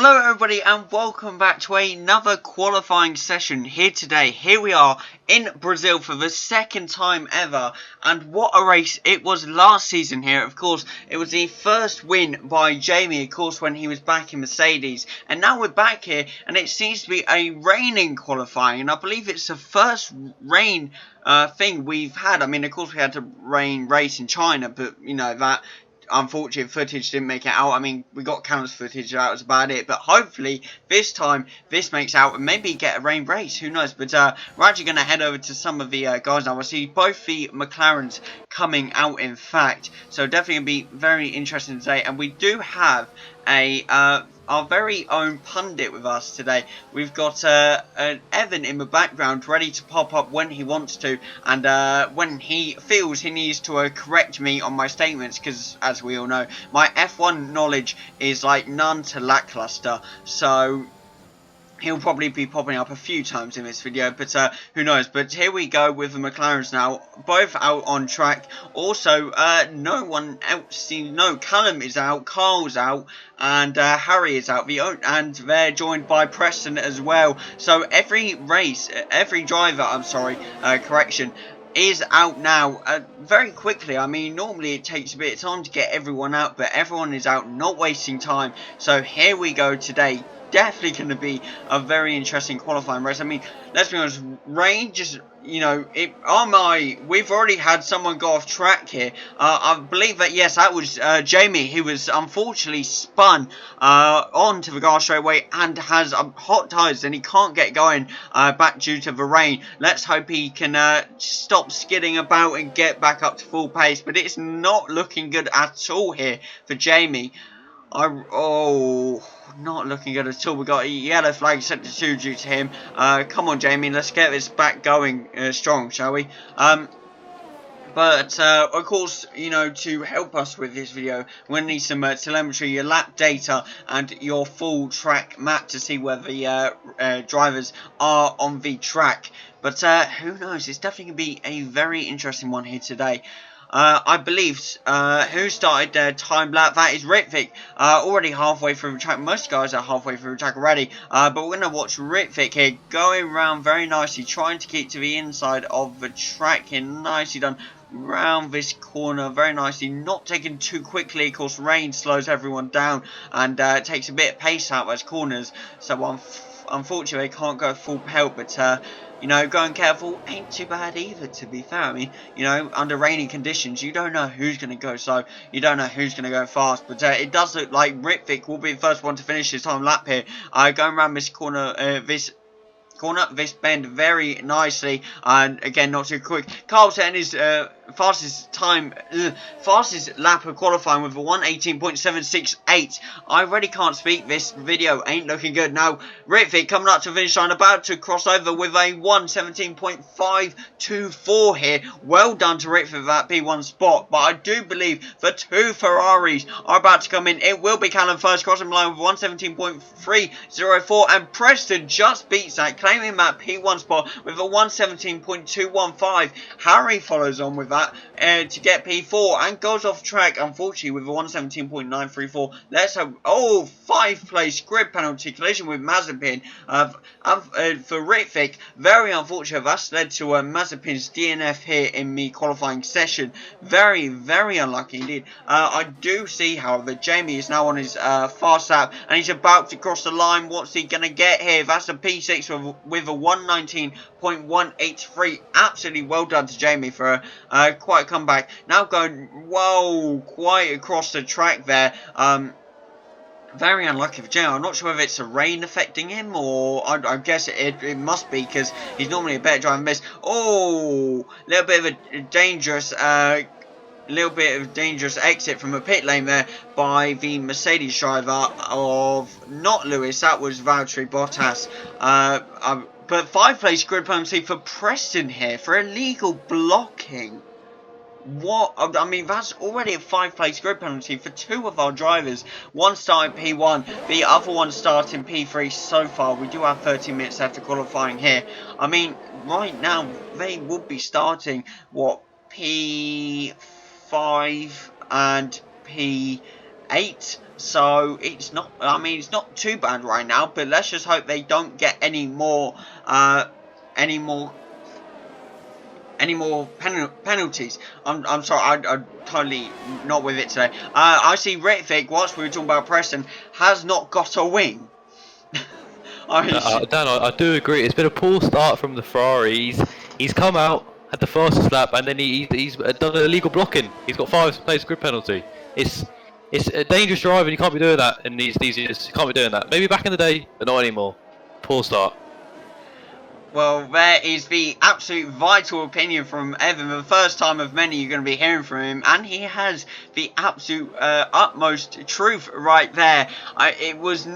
Hello everybody and welcome back to another qualifying session here today. Here we are in Brazil for the second time ever, and what a race it was last season here. Of course, it was the first win by Jamie, of course, when he was back in Mercedes, and now we're back here and it seems to be a raining qualifying, and I believe it's the first rain thing we've had. I mean, of course we had to rain race in China, but you know that unfortunate footage didn't make it out. I mean, we got countless footage, that was about it. But hopefully, this time, this makes out and maybe get a rain race. Who knows? But we're actually going to head over to some of the guys now. We'll see both the McLarens coming out, in fact. So definitely going to be very interesting today. And we do have our very own pundit with us today. We've got Evan in the background ready to pop up when he wants to, and when he feels he needs to correct me on my statements, because as we all know, my F1 knowledge is like none to lackluster, so he'll probably be popping up a few times in this video, but who knows. But here we go with the McLarens now, both out on track. Also, no one else seems. No, Callum is out, Carl's out, and Harry is out. And they're joined by Preston as well. So every driver, I'm sorry, correction, is out now very quickly. I mean, normally it takes a bit of time to get everyone out, but everyone is out, not wasting time. So here we go today. Definitely going to be a very interesting qualifying race. I mean, let's be honest, rain just, you know, we've already had someone go off track here. I believe that, yes, that was Jamie, who was unfortunately spun onto the grass straight away and has hot tyres, and he can't get going back due to the rain. Let's hope he can stop skidding about and get back up to full pace, but it's not looking good at all here for Jamie. Not looking good at all. We got a yellow flag set to 2 due to him. Come on, Jamie, let's get this back going strong, shall we? But of course, you know, to help us with this video, we're going to need some telemetry, your lap data, and your full track map to see where the drivers are on the track. But who knows? It's definitely going to be a very interesting one here today. I believe who started their time lap? That is Ritvik, already halfway through the track. Most guys are halfway through the track already, but we're going to watch Ritvik here going around very nicely, trying to keep to the inside of the track here. Nicely done round this corner, very nicely, not taken too quickly. Of course, rain slows everyone down and takes a bit of pace out those corners, so unfortunately they can't go full pelt, but you know, going careful ain't too bad either, to be fair. I mean, you know, under rainy conditions, you don't know who's going to go slow, you don't know who's going to go fast, but it does look like Ritvik will be the first one to finish his time lap here, going around this corner, this bend very nicely, and again, not too quick. Carl setting his fastest lap of qualifying with a 1:18.768. I already can't speak. This video ain't looking good. Now Ritvik coming up to the finish line, about to cross over with a 1:17.524 here. Well done to Ritvik for that P1 spot, but I do believe the 2 Ferraris are about to come in. It will be Callum first, crossing the line with 1:17.304, and Preston just beats that, claiming that P1 spot with a 1:17.215. Harry follows on with that to get P4 and goes off track, unfortunately, with a 1:17.934. Let's hope. 5th place grid penalty collision with Mazepin for Ritvik. Very unfortunate. That's led to Mazepin's DNF here in the qualifying session. Very, very unlucky indeed. I do see, however, Jamie is now on his fast lap and he's about to cross the line. What's he going to get here? That's a P6 with a 1:19.183. Absolutely well done to Jamie for quite a comeback. Now going, whoa, quite across the track there. Very unlucky for Jamie. I'm not sure if it's the rain affecting him, or I guess it must be, because he's normally a better driver than this. Oh, little bit of a dangerous exit from a pit lane there by the Mercedes driver of not Lewis. That was Valtteri Bottas. But 5th place grid penalty for Preston here for illegal blocking. What? I mean, that's already a 5th place grid penalty for 2 of our drivers. One starting P1, the other one starting P3 so far. We do have 30 minutes after qualifying here. I mean, right now, they would be starting, what, P5 and P 8. So it's not, I mean, it's not too bad right now, but let's just hope they don't get any more penalties. I'm sorry, I'm totally not with it today. I see Ritvik, whilst we were talking about Preston, has not got a wing. Dan, I do agree. It's been a poor start from the Ferrari. He's come out, had the fastest lap, and then he's done an illegal blocking. He's got 5 place grid penalty. It's a dangerous drive, and you can't be doing that in these years. You can't be doing that. Maybe back in the day, but not anymore. Poor start. Well, there is the absolute vital opinion from Evan, the first time of many you're going to be hearing from him, and he has the absolute utmost truth right there. It was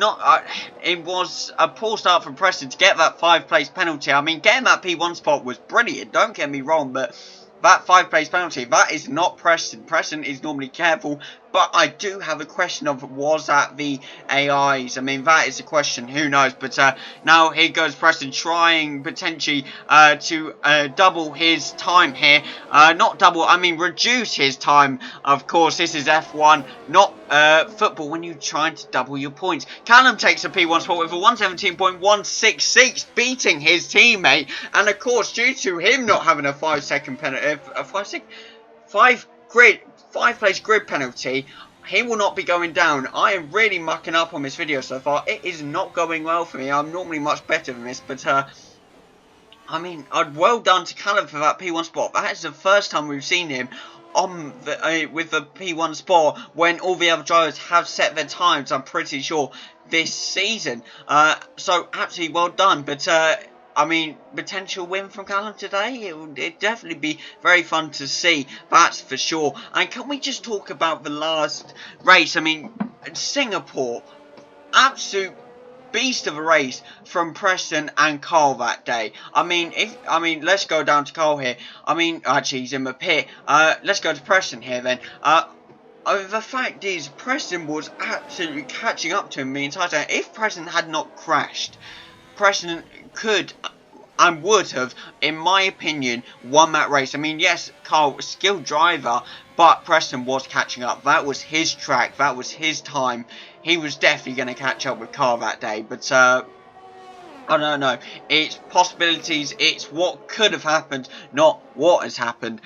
a poor start from Preston to get that 5th place penalty. I mean, getting that P1 spot was brilliant, don't get me wrong, but that 5th place penalty, that is not Preston. Preston is normally careful, but I do have a question of, was that the AIs? I mean, that is a question, who knows? But now here goes Preston trying potentially to double his time here. Not double, I mean reduce his time. Of course, this is F1, not football when you're trying to double your points. Callum takes a P1 spot with a 117.166, beating his teammate. And of course, due to him not having a 5-second penalty, 5 place grid penalty, he will not be going down. I am really mucking up on this video so far. It is not going well for me. I'm normally much better than this, but I mean, well done to Callum for that P1 spot. That is the first time we've seen him on the, with the P1 spot when all the other drivers have set their times, I'm pretty sure, this season. So absolutely well done, but I mean, potential win from Callum today, it'd definitely be very fun to see, that's for sure. And can we just talk about the last race? I mean, Singapore, absolute beast of a race from Preston and Carl that day. I mean, let's go down to Carl here. I mean, actually, he's in the pit. Let's go to Preston here then. The fact is, Preston was absolutely catching up to him the entire time. If Preston had not crashed, Preston could and would have, in my opinion, won that race. I mean, yes, Carl was a skilled driver, but Preston was catching up. That was his track. That was his time. He was definitely going to catch up with Carl that day. But I don't know. It's possibilities. It's what could have happened, not what has happened.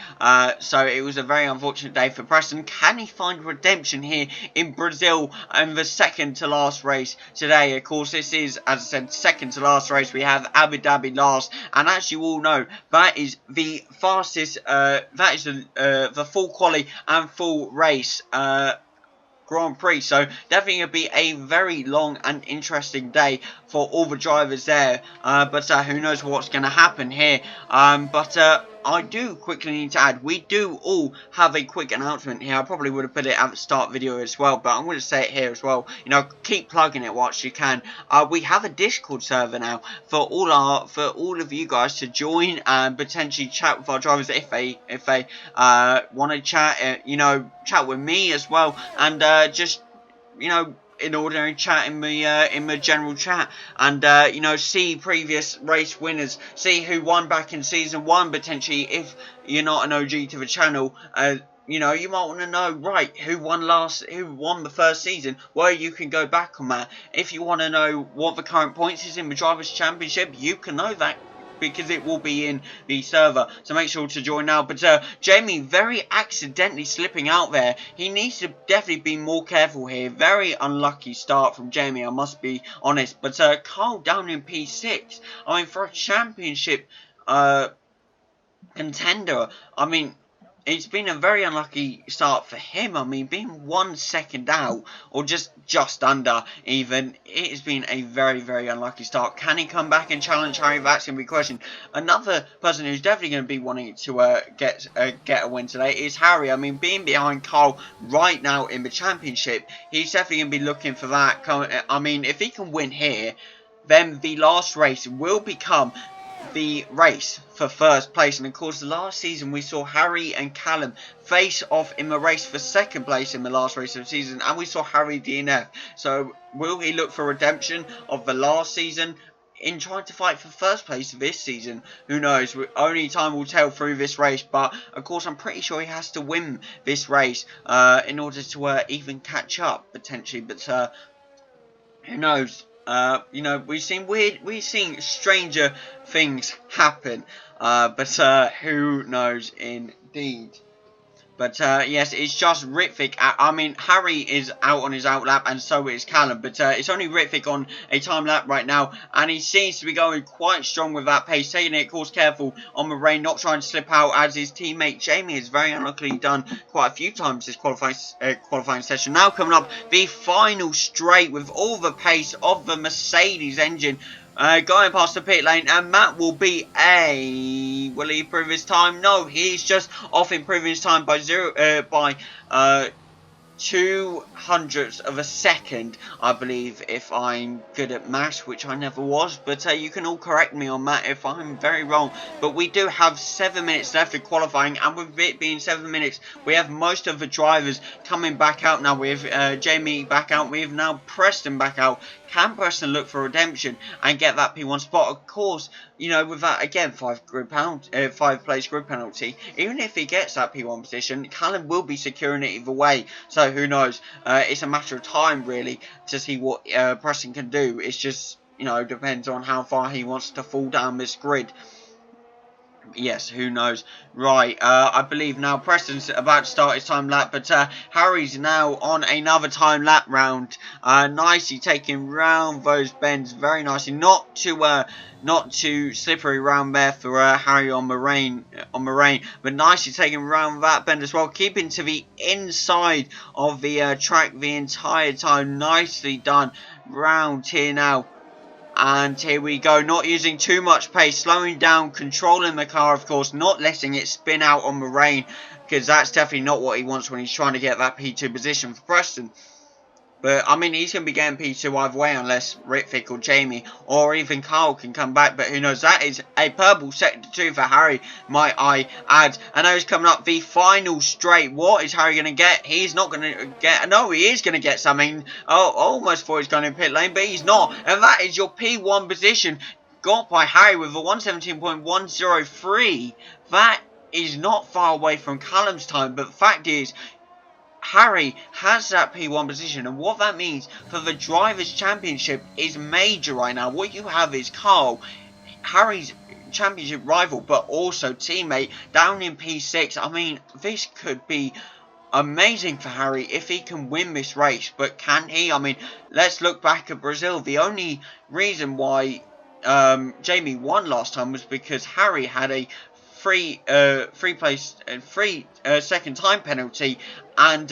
So it was a very unfortunate day for Preston. Can he find redemption here in Brazil in the second to last race today? Of course, this is, as I said, second to last race. We have Abu Dhabi last, and as you all know, that is the fastest. That is the full quali and full race. Grand Prix, so definitely going to be a very long and interesting day for all the drivers there, but who knows what's going to happen here. I do quickly need to add, we do all have a quick announcement here. I probably would have put it at the start video as well, but I'm going to say it here as well. You know, keep plugging it whilst you can. We have a Discord server now for all of you guys to join and potentially chat with our drivers if they want to chat. You know, chat with me as well, and just, you know, in ordinary chat in the general chat, and you know, see previous race winners, see who won back in season 1 potentially. If you're not an OG to the channel, you know, you might want to know, right, who won the first season. Well, you can go back on that. If you want to know what the current points is in the Drivers' Championship, you can know that, because it will be in the server, so make sure to join now. But Jamie very accidentally slipping out there. He needs to definitely be more careful here. Very unlucky start from Jamie, I must be honest. But Carl down in P6. I mean, for a championship contender, I mean, it's been a very unlucky start for him. I mean, being 1 second out, or just under even, it has been a very, very unlucky start. Can he come back and challenge Harry? That's going to be a question. Another person who's definitely going to be wanting to get a win today is Harry. I mean, being behind Carl right now in the championship, he's definitely going to be looking for that. I mean, if he can win here, then the last race will become the race for first place. And of course, last season we saw Harry and Callum face off in the race for second place in the last race of the season, and we saw Harry DNF. So will he look for redemption of the last season? in trying to fight for first place this season. Who knows? Only time will tell through this race. But of course, I'm pretty sure he has to win this race in order to even catch up potentially. But who knows? You know, we've seen stranger things happen. But who knows indeed? But yes, it's just Ritvick. I mean, Harry is out on his outlap, and so is Callum. But it's only Ritvick on a time lap right now, and he seems to be going quite strong with that pace, taking it, of course, careful on Moraine, not trying to slip out, as his teammate Jamie has very unluckily done quite a few times this qualifying session. Now coming up, the final straight with all the pace of the Mercedes engine. Going past the pit lane, and Matt will be will he improve his time? No, he's just off improving his time by 200ths of a second, I believe, if I'm good at maths, which I never was. But you can all correct me on that if I'm very wrong. But we do have 7 minutes left in qualifying, and with it being 7 minutes, we have most of the drivers coming back out now. We have Jamie back out. We have now Preston back out. Can Preston look for redemption and get that P1 spot? Of course, you know, with that, again, 5 place grid penalty, even if he gets that P1 position, Callum will be securing it either way. So who knows? It's a matter of time, really, to see what Preston can do. It's just, you know, depends on how far he wants to fall down this grid. Yes, who knows? Right, I believe now Preston's about to start his time lap, but Harry's now on another time lap round. Nicely taking round those bends very nicely. Not too slippery round there for Harry on Moraine, but nicely taking round that bend as well, keeping to the inside of the track the entire time. Nicely done round here now. And here we go, not using too much pace, slowing down, controlling the car, of course, not letting it spin out on Moraine, because that's definitely not what he wants when he's trying to get that P2 position for Preston. But, I mean, he's going to be getting P2 either way, unless Ritvick or Jamie, or even Carl can come back. But who knows, that is a purple sector 2 for Harry, might I add. And now he's coming up the final straight. What is Harry going to get? He's not going to get, no, he is going to get something. Oh, almost thought he's going in pit lane, but he's not. And that is your P1 position, got by Harry with a 117.103. That is not far away from Callum's time, but the fact is, Harry has that P1 position, and what that means for the Drivers' Championship is major right now. What you have is Carl, Harry's championship rival, but also teammate, down in P6. I mean, this could be amazing for Harry if he can win this race, but can he? I mean, let's look back at Brazil. The only reason why Jamie won last time was because Harry had a free second time penalty, and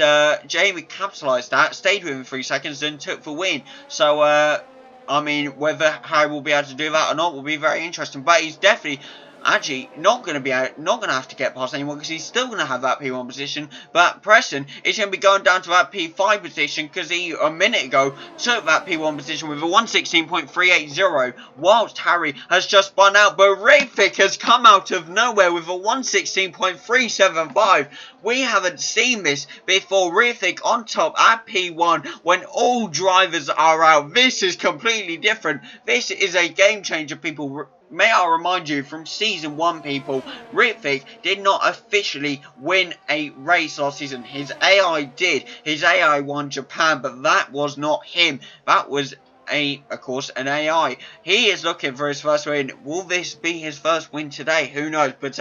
Jamie capitalised that, stayed within 3 seconds, and took the win. So I mean, whether Harry will be able to do that or not will be very interesting. But he's definitely actually not going to have to get past anyone, because he's still going to have that P1 position. But Preston is going to be going down to that P5 position, because he a minute ago took that P1 position with a 116.380, whilst Harry has just spun out. But Ritvick has come out of nowhere with a 116.375. We haven't seen this before. Ritvick on top at P1 when all drivers are out. This is completely different. This is a game changer, people. May I remind you, from Season 1, people, Ritvick did not officially win a race last season. His AI did. His AI won Japan, but that was not him. That was, of course, an AI. He is looking for his first win. Will this be his first win today? Who knows? But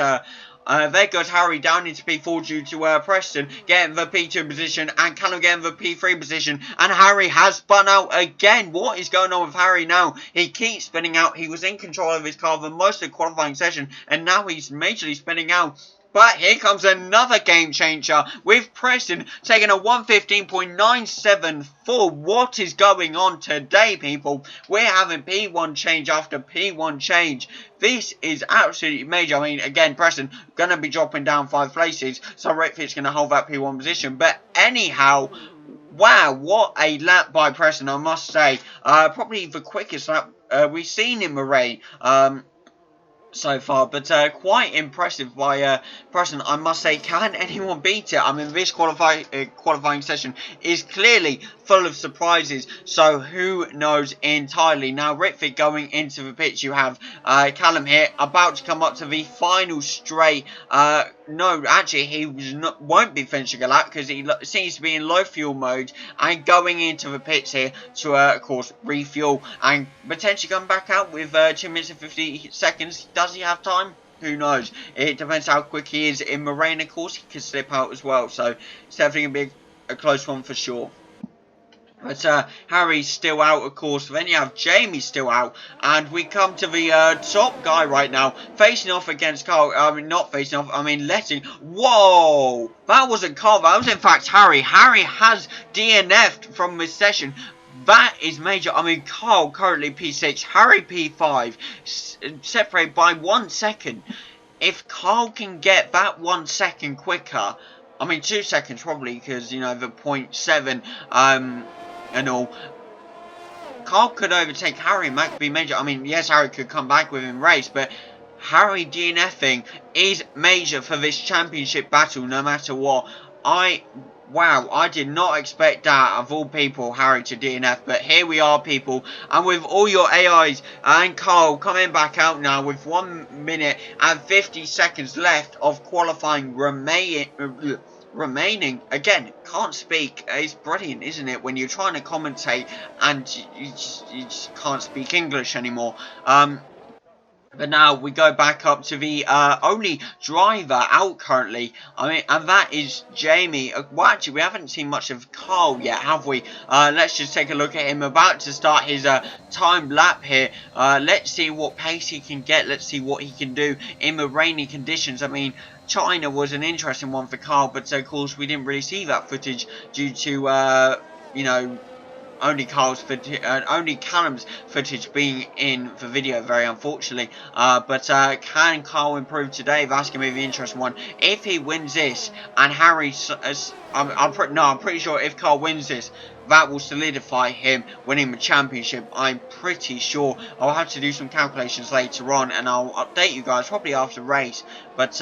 there goes Harry down into P4 due to Preston getting the P2 position and Callum getting the P3 position, and Harry has spun out again. What is going on with Harry now? He keeps spinning out. He was in control of his car for most of the qualifying session, and now he's majorly spinning out. But here comes another game changer with Preston taking a 115.974. What is going on today, people? We're having P1 change after P1 change. This is absolutely major. I mean, again, Preston going to be dropping down 5 places, so Ritvick's going to hold that P1 position. But anyhow, wow, what a lap by Preston, I must say. Probably the quickest lap we've seen in Moraine. so far, but quite impressive by Preston, I must say. Can anyone beat it? I mean, this qualifying session is clearly full of surprises, so who knows entirely. Now, Ritvic going into the pitch, you have Callum here, about to come up to the final straight. No, actually, he won't be finishing a lap because he seems to be in low fuel mode and going into the pits here to, of course, refuel and potentially come back out with 2 minutes and 50 seconds. Does he have time? Who knows? It depends how quick he is in the rain, of course. He could slip out as well, so it's definitely going to be a close one for sure. But Harry's still out, of course. Then you have Jamie still out. And we come to the top guy right now. Facing off against Carl. I mean, not facing off. I mean, letting... Whoa! That wasn't Carl. That was, in fact, Harry. Harry has DNF'd from this session. That is major. I mean, Carl currently P6. Harry P5. Separated by 1 second. If Carl can get that 1 second quicker... I mean, 2 seconds probably, because, you know, the 0.7... and all, Carl could overtake Harry and that could be major. I mean, yes, Harry could come back within race, but Harry DNFing is major for this championship battle no matter what. Wow, I did not expect that, of all people, Harry to DNF, but here we are, people, and with all your AIs and Carl coming back out now with 1 minute and 50 seconds left of qualifying remaining. Again, can't speak. It's brilliant, isn't it, when you're trying to commentate and you just can't speak English anymore. But now we go back up to the only driver out currently. I mean, and that is Jamie. Well, actually, we haven't seen much of Carl yet, have we? Let's just take a look at him. About to start his timed lap here. Let's see what pace he can get. Let's see what he can do in the rainy conditions. I mean, China was an interesting one for Carl, but of course we didn't really see that footage due to, you know, only Callum's footage being in the video, very unfortunately. But can Carl improve today? That's going to be the interesting one. If he wins this, and Harry, I'm pretty sure if Carl wins this, that will solidify him winning the championship. I'm pretty sure. I'll have to do some calculations later on, and I'll update you guys probably after the race. But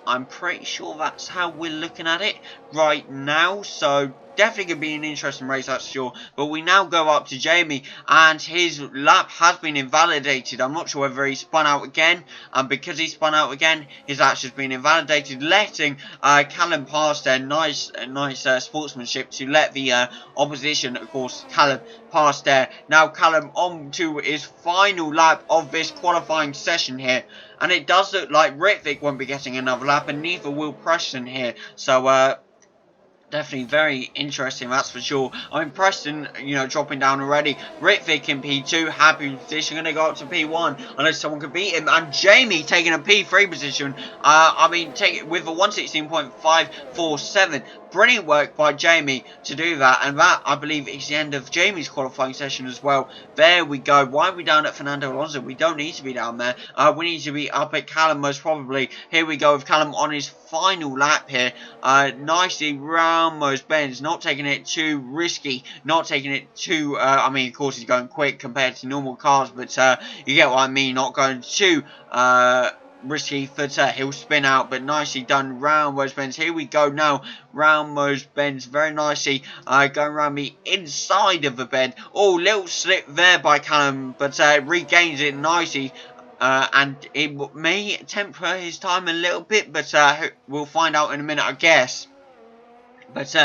I'm pretty sure that's how we're looking at it right now. So definitely going to be an interesting race, that's sure. But we now go up to Jamie, and his lap has been invalidated. I'm not sure whether he spun out again, and because he spun out again, his lap's just been invalidated, letting Callum pass there. Nice sportsmanship to let the opposition, of course, Callum pass there. Now Callum on to his final lap of this qualifying session here. And it does look like Ritvic won't be getting another lap, and neither will Preston here. So, definitely very interesting, that's for sure. I mean, Preston, you know, dropping down already. Ritvic in P2, happy position, going to go up to P1 unless someone can beat him. And Jamie taking a P3 position. I mean, with a 116.547. Brilliant work by Jamie to do that, and that, I believe, is the end of Jamie's qualifying session as well. There we go. Why are we down at Fernando Alonso? We don't need to be down there. We need to be up at Callum most probably. Here we go with Callum on his final lap here. Nicely round most bends, not taking it too risky, not taking it too, I mean, of course he's going quick compared to normal cars, but you get what I mean, not going too, risky, but he'll spin out, but nicely done round those bends. Here we go now, round those bends very nicely, going around the inside of the bend. Oh, little slip there by Callum, but regains it nicely. And it may temper his time a little bit, but we'll find out in a minute, I guess. But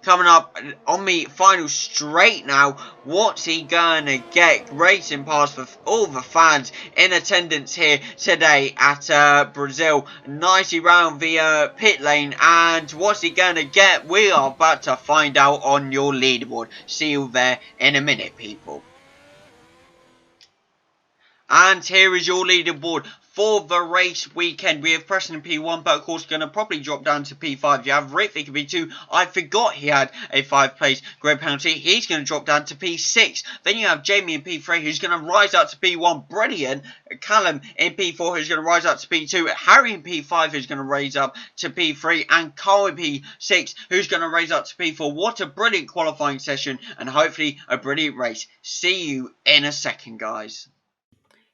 coming up on the final straight now, what's he gonna get? Racing past for all the fans in attendance here today at Brazil. Nicely round the pit lane, and what's he gonna get? We are about to find out on your leaderboard. See you there in a minute, people. And here is your leaderboard for the race weekend. We have Preston in P1, but of course going to probably drop down to P5. You have Ritvic in P2. I forgot he had a 5-place grid penalty. He's going to drop down to P6. Then you have Jamie in P3, who's going to rise up to P1. Brilliant. Callum in P4, who's going to rise up to P2. Harry in P5, who's going to raise up to P3. And Carl in P6, who's going to raise up to P4. What a brilliant qualifying session, and hopefully a brilliant race. See you in a second, guys.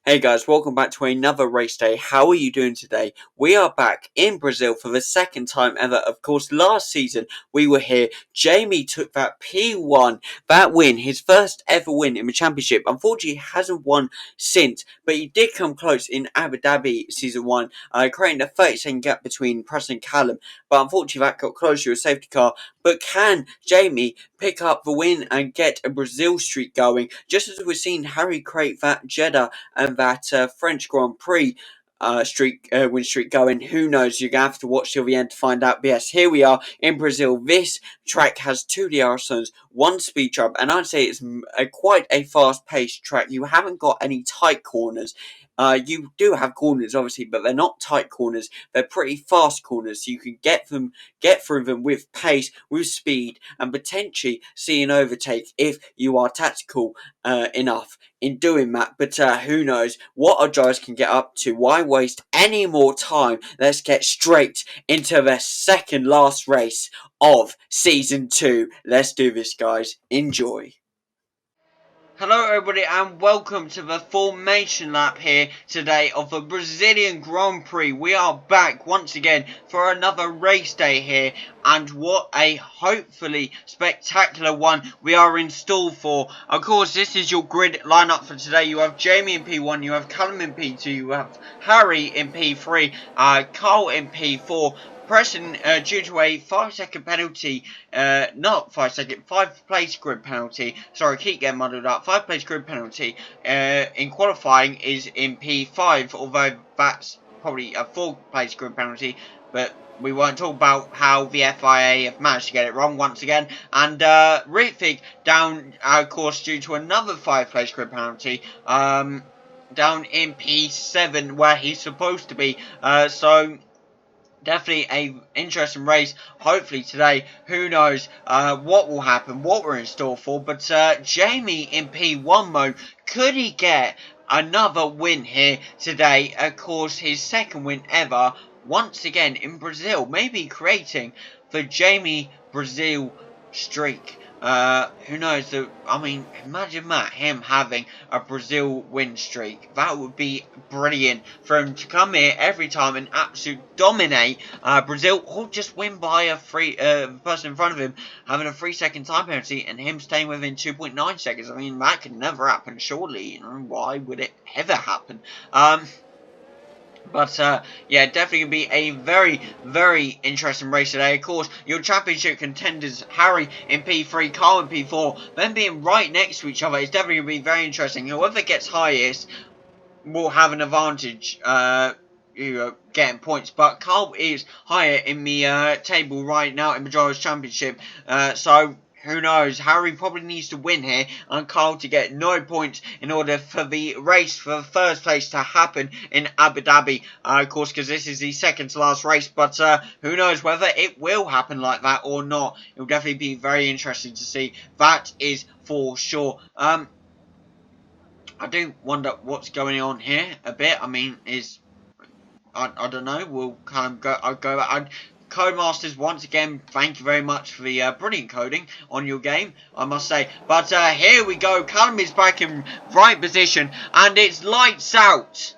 Hey guys, welcome back to another race day. How are you doing today? We are back in Brazil for the second time ever. Of course, last season we were here. Jamie took that P1, that win, his first ever win in the championship. Unfortunately, he hasn't won since, but he did come close in Abu Dhabi season 1, creating a 30-second gap between Preston and Callum. But unfortunately, that got closer to a safety car. But can Jamie pick up the win and get a Brazil streak going? Just as we've seen Harry create that Jeddah and that French Grand Prix win streak going. Who knows? You're going to have to watch till the end to find out. But yes, here we are in Brazil. This track has 2 DRS zones, 1 speed trap, and I'd say it's quite a fast-paced track. You haven't got any tight corners. You do have corners, obviously, but they're not tight corners. They're pretty fast corners, so you can get through them with pace, with speed, and potentially see an overtake if you are tactical enough in doing that. But who knows what our drivers can get up to. Why waste any more time? Let's get straight into the second last race of season 2. Let's do this, guys. Enjoy. Hello everybody and welcome to the formation lap here today of the Brazilian Grand Prix. We are back once again for another race day here, and what a hopefully spectacular one we are in store for. Of course, this is your grid lineup for today. You have Jamie in P1, you have Callum in P2, you have Harry in P3, Carl in P4, Preston, due to a 5-second penalty, not 5 second, 5 place grid penalty, sorry, I keep getting muddled up, 5 place grid penalty, in qualifying is in P5, although that's probably a 4 place grid penalty, but we weren't talking about how the FIA have managed to get it wrong once again. And Rittvig down, of course, due to another 5 place grid penalty, down in P7 where he's supposed to be, so definitely a interesting race. Hopefully today, who knows what will happen, what we're in store for. But Jamie in P1 mode, could he get another win here today? Of course, his second win ever, once again in Brazil. Maybe creating the Jamie Brazil streak. Who knows? I mean, imagine that, him having a Brazil win streak. That would be brilliant for him to come here every time and absolutely dominate Brazil, or just win by a person in front of him having a 3-second time penalty and him staying within 2.9 seconds. I mean, that could never happen, surely. You know, why would it ever happen? But, yeah, definitely going to be a very, very interesting race today. Of course, your championship contenders, Harry in P3, Carl in P4, them being right next to each other is definitely going to be very interesting. Whoever gets highest will have an advantage, getting points. But Carl is higher in the table right now in Majora's Championship, so who knows? Harry probably needs to win here and Carl to get no points in order for the race for the first place to happen in Abu Dhabi. Of course, because this is the second to last race. But who knows whether it will happen like that or not. It will definitely be very interesting to see. That is for sure. I do wonder what's going on here a bit. I mean, I don't know. We'll kind of I'll go back. Codemasters, once again, thank you very much for the brilliant coding on your game, I must say. But here we go. Callum is back in right position, and it's lights out.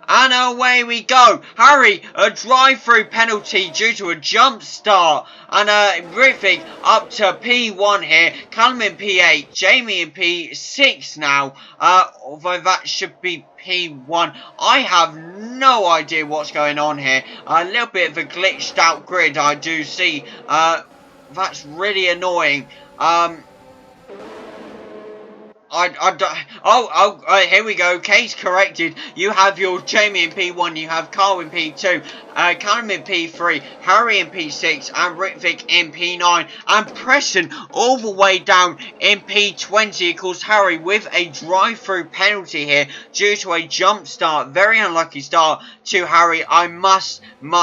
And away we go. Harry, a drive-through penalty due to a jump start. And Rittvig up to P1 here. Callum in P8. Jamie in P6 now. Although that should be P1. I have no idea what's going on here. A little bit of a glitched out grid I do see. That's really annoying. Here we go. Case corrected. You have your Jamie in P1. You have Carl in P2. Callum in P3. Harry in P6. And Rittvig in P9. And Preston all the way down in P20. Of course, Harry with a drive-through penalty here due to a jump start. Very unlucky start to Harry, I must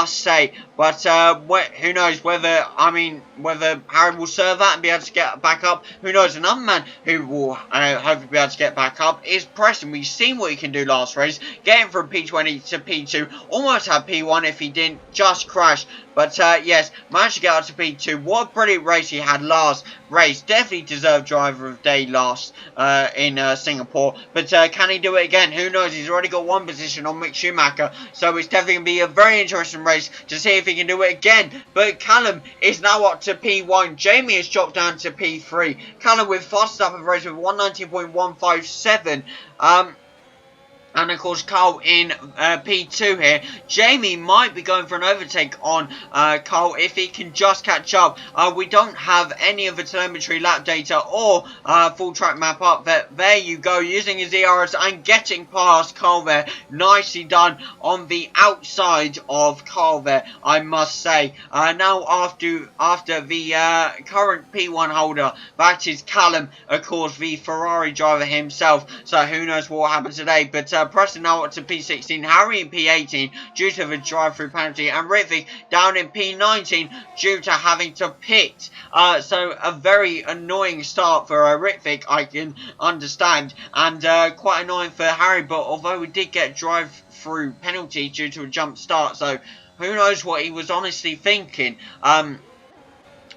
say. But who knows whether Harry will serve that and be able to get back up. Who knows? Another man who will hopefully be able to get back up is Preston. We've seen what he can do last race, getting from P20 to P2, almost had P1 if he didn't just crash But yes, managed to get up to P2. What a brilliant race he had last race. Definitely deserved driver of day last in Singapore. But can he do it again? Who knows? He's already got one position on Mick Schumacher. So it's definitely going to be a very interesting race to see if he can do it again. But Callum is now up to P1. Jamie has dropped down to P3. Callum with fastest lap of the race with 119.157. And of course, Carl in P2 here. Jamie might be going for an overtake on Carl if he can just catch up. We don't have any of the telemetry lap data or full track map up. There you go, using his ERS and getting past Carl there. Nicely done on the outside of Carl there, I must say. Now after the current P1 holder, that is Callum, of course, the Ferrari driver himself. So who knows what will happen today. But Preston now up to P16, Harry in P18 due to the drive-through penalty, and Ritvick down in P19 due to having to pit. So a very annoying start for Ritvick, I can understand, and quite annoying for Harry, but although we did get drive-through penalty due to a jump start, so who knows what he was honestly thinking.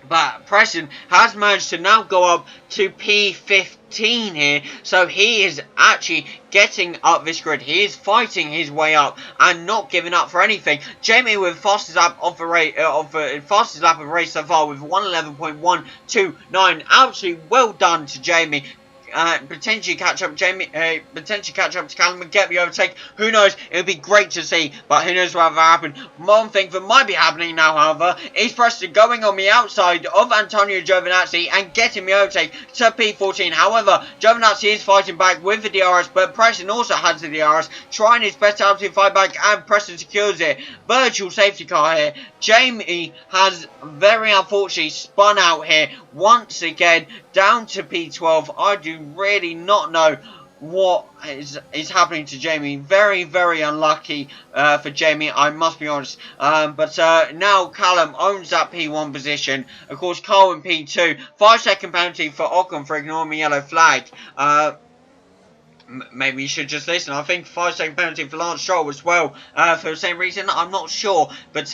But Preston has managed to now go up to P15 here. So he is actually getting up this grid. He is fighting his way up and not giving up for anything. Jamie with fastest lap of the race, fastest lap of the race so far with 111.129. Absolutely well done to Jamie. Potentially catch up Jamie, potentially catch up to Callum and get the overtake. Who knows? It would be great to see, but who knows what will happen. One thing that might be happening now, however, is Preston going on the outside of Antonio Giovinazzi and getting the overtake to P14. However, Giovinazzi is fighting back with the DRS, but Preston also has the DRS, trying his best to absolutely fight back, and Preston secures it. Virtual safety car here. Jamie has very unfortunately spun out here once again, down to P12. I do really not know what is happening to Jamie. Very, very unlucky for Jamie, I must be honest. But now Callum owns that P1 position. Of course, Cole in P2. 5-second penalty for Ocon for ignoring the yellow flag. Maybe you should just listen. I think 5-second penalty for Lance Stroll as well, for the same reason. I'm not sure, but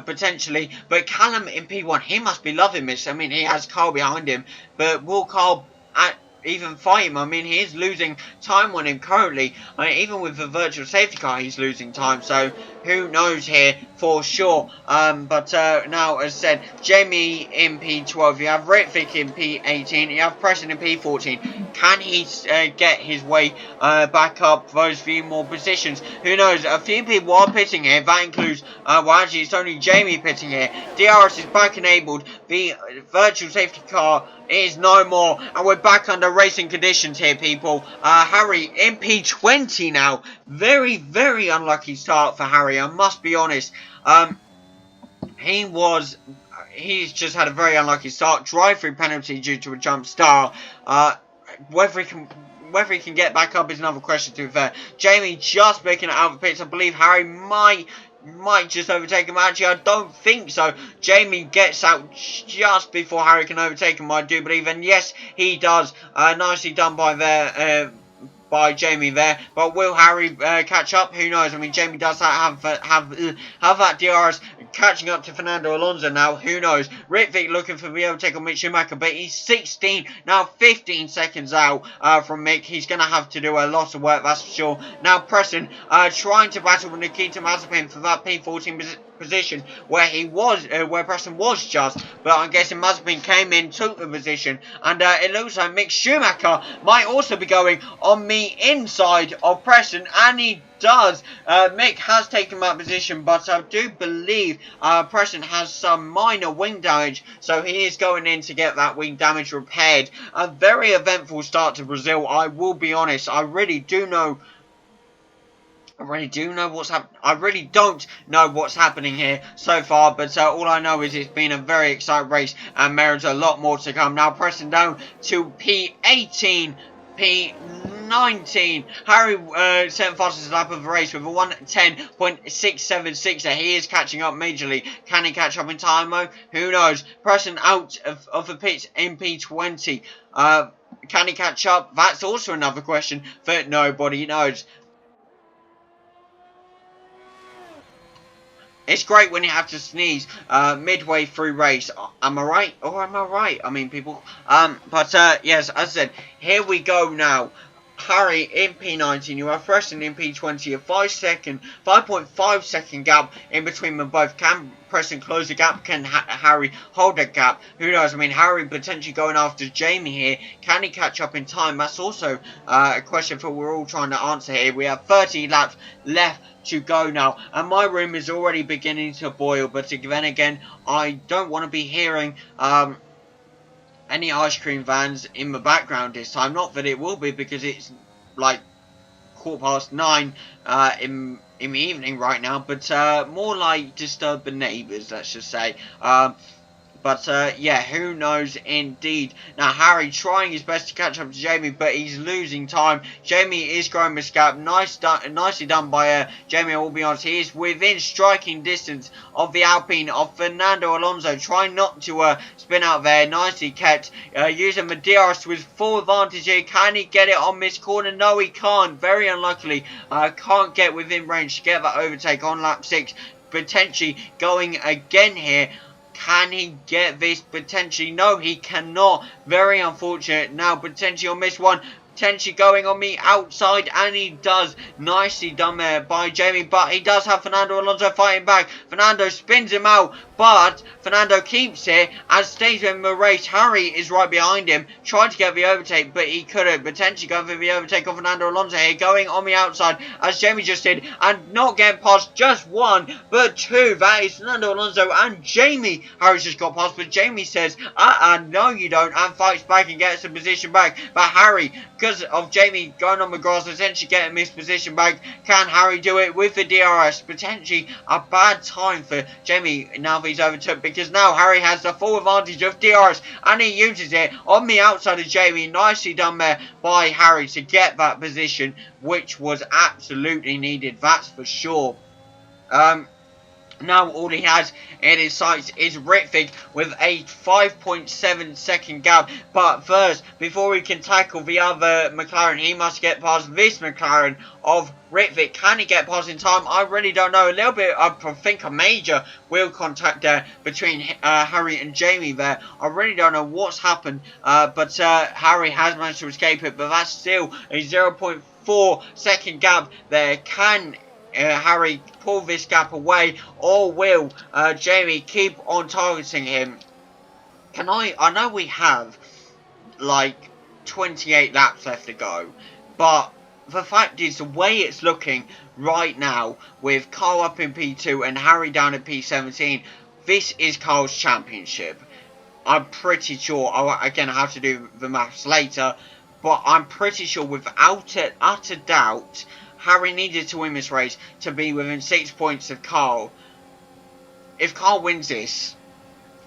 potentially. But Callum in P1, he must be loving this. I mean, he has Carl behind him, but will Carl even fight him? I mean, he is losing time on him currently. I mean, even with the virtual safety car, he's losing time. So who knows here for sure. But now, as I said, Jamie in P12. You have Ritvick in P18. You have Preston in P14. Can he get his way back up those few more positions? Who knows? A few people are pitting here. That includes, well, actually, it's only Jamie pitting here. DRS is back enabled. The virtual safety car is no more, and we're back under racing conditions here, people. Harry in P20 now. Very, very unlucky start for Harry, I must be honest. He's just had a very unlucky start. Drive-through penalty due to a jump start. Whether he can get back up is another question, to be fair. Jamie just making it out of the pits. I believe Harry might just overtake him. Actually, I don't think so. Jamie gets out just before Harry can overtake him, I do believe. And yes, he does. Nicely done by Jamie there. But will Harry catch up? Who knows? I mean, Jamie does have that DRS catching up to Fernando Alonso now. Who knows? Ritvick looking for the overtake on Mick Schumacher, but he's 16, now 15 seconds out from Mick. He's going to have to do a lot of work, that's for sure. Now Preston trying to battle with Nikita Mazepin for that P14 position where Preston was just, but I'm guessing Mazepin came in, took the position, and it looks like Mick Schumacher might also be going on the inside of Preston, and he does. Mick has taken that position, but I do believe Preston has some minor wing damage, so he is going in to get that wing damage repaired. A very eventful start to Brazil, I will be honest. I really don't know what's happening here so far, but all I know is it's been a very exciting race, and there's a lot more to come. Now pressing down to P18, P19. Harry second fastest lap of the race with a 1:10.676. He is catching up majorly. Can he catch up in time though? Who knows? Preston out of the pits in P20. Can he catch up? That's also another question that nobody knows. It's great when you have to sneeze midway through race. Am I right? Or am I right? I mean, people. But yes, as I said, here we go now. Harry in P19, you have Preston in P20, a 5.5 second gap in between them both. Can Preston close the gap? Can Harry hold that gap? Who knows? I mean, Harry potentially going after Jamie here. Can he catch up in time? That's also a question for we're all trying to answer here. We have 30 laps left to go now, and my room is already beginning to boil, but then again, I don't want to be hearing any ice cream vans in the background this time. Not that it will be, because it's like 9:15 in the evening right now, but more like disturb the neighbours, let's just say. But yeah, who knows indeed. Now Harry trying his best to catch up to Jamie, but he's losing time. Jamie is growing this gap. Nicely done by Jamie, I will be honest. He is within striking distance of the Alpine of Fernando Alonso. Trying not to spin out there. Nicely kept. Using the DRS to his full advantage here. Can he get it on this corner? No, he can't. Very unluckily. Can't get within range to get that overtake on lap 6. Potentially going again here. Can he get this? Potentially. No, he cannot. Very unfortunate. Now potentially on this one. Potentially going on the outside, and he does. Nicely done there by Jamie, but he does have Fernando Alonso fighting back. Fernando spins him out, but Fernando keeps it and stays in the race. Harry is right behind him, tried to get the overtake, but he couldn't. Potentially going for the overtake of Fernando Alonso here, going on the outside, as Jamie just did, and not getting past just one, but two. That is Fernando Alonso and Jamie. Harry's just got past, but Jamie says, no you don't, and fights back and gets the position back. But Harry, because of Jamie going on the grass, essentially getting this position back, can Harry do it with the DRS? Potentially a bad time for Jamie now that he's overtook, because now Harry has the full advantage of DRS, and he uses it on the outside of Jamie. Nicely done there by Harry to get that position, which was absolutely needed, that's for sure. Now all he has in his sights is Rittvig with a 5.7 second gap. But first, before we can tackle the other McLaren, he must get past this McLaren of Rittvig. Can he get past in time? I really don't know. A little bit, I think, a major wheel contact there between Harry and Jamie there. I really don't know what's happened, but Harry has managed to escape it. But that's still a 0.4 second gap there. Can Harry pull this gap away, or will Jamie keep on targeting him? I know we have like 28 laps left to go, but the fact is, the way it's looking right now, with Carl up in P2 and Harry down at P17, this is Carl's championship. I'm pretty sure. Again, I have to do the maths later, but I'm pretty sure, without an utter doubt, Harry needed to win this race to be within 6 points of Carl. If Carl wins this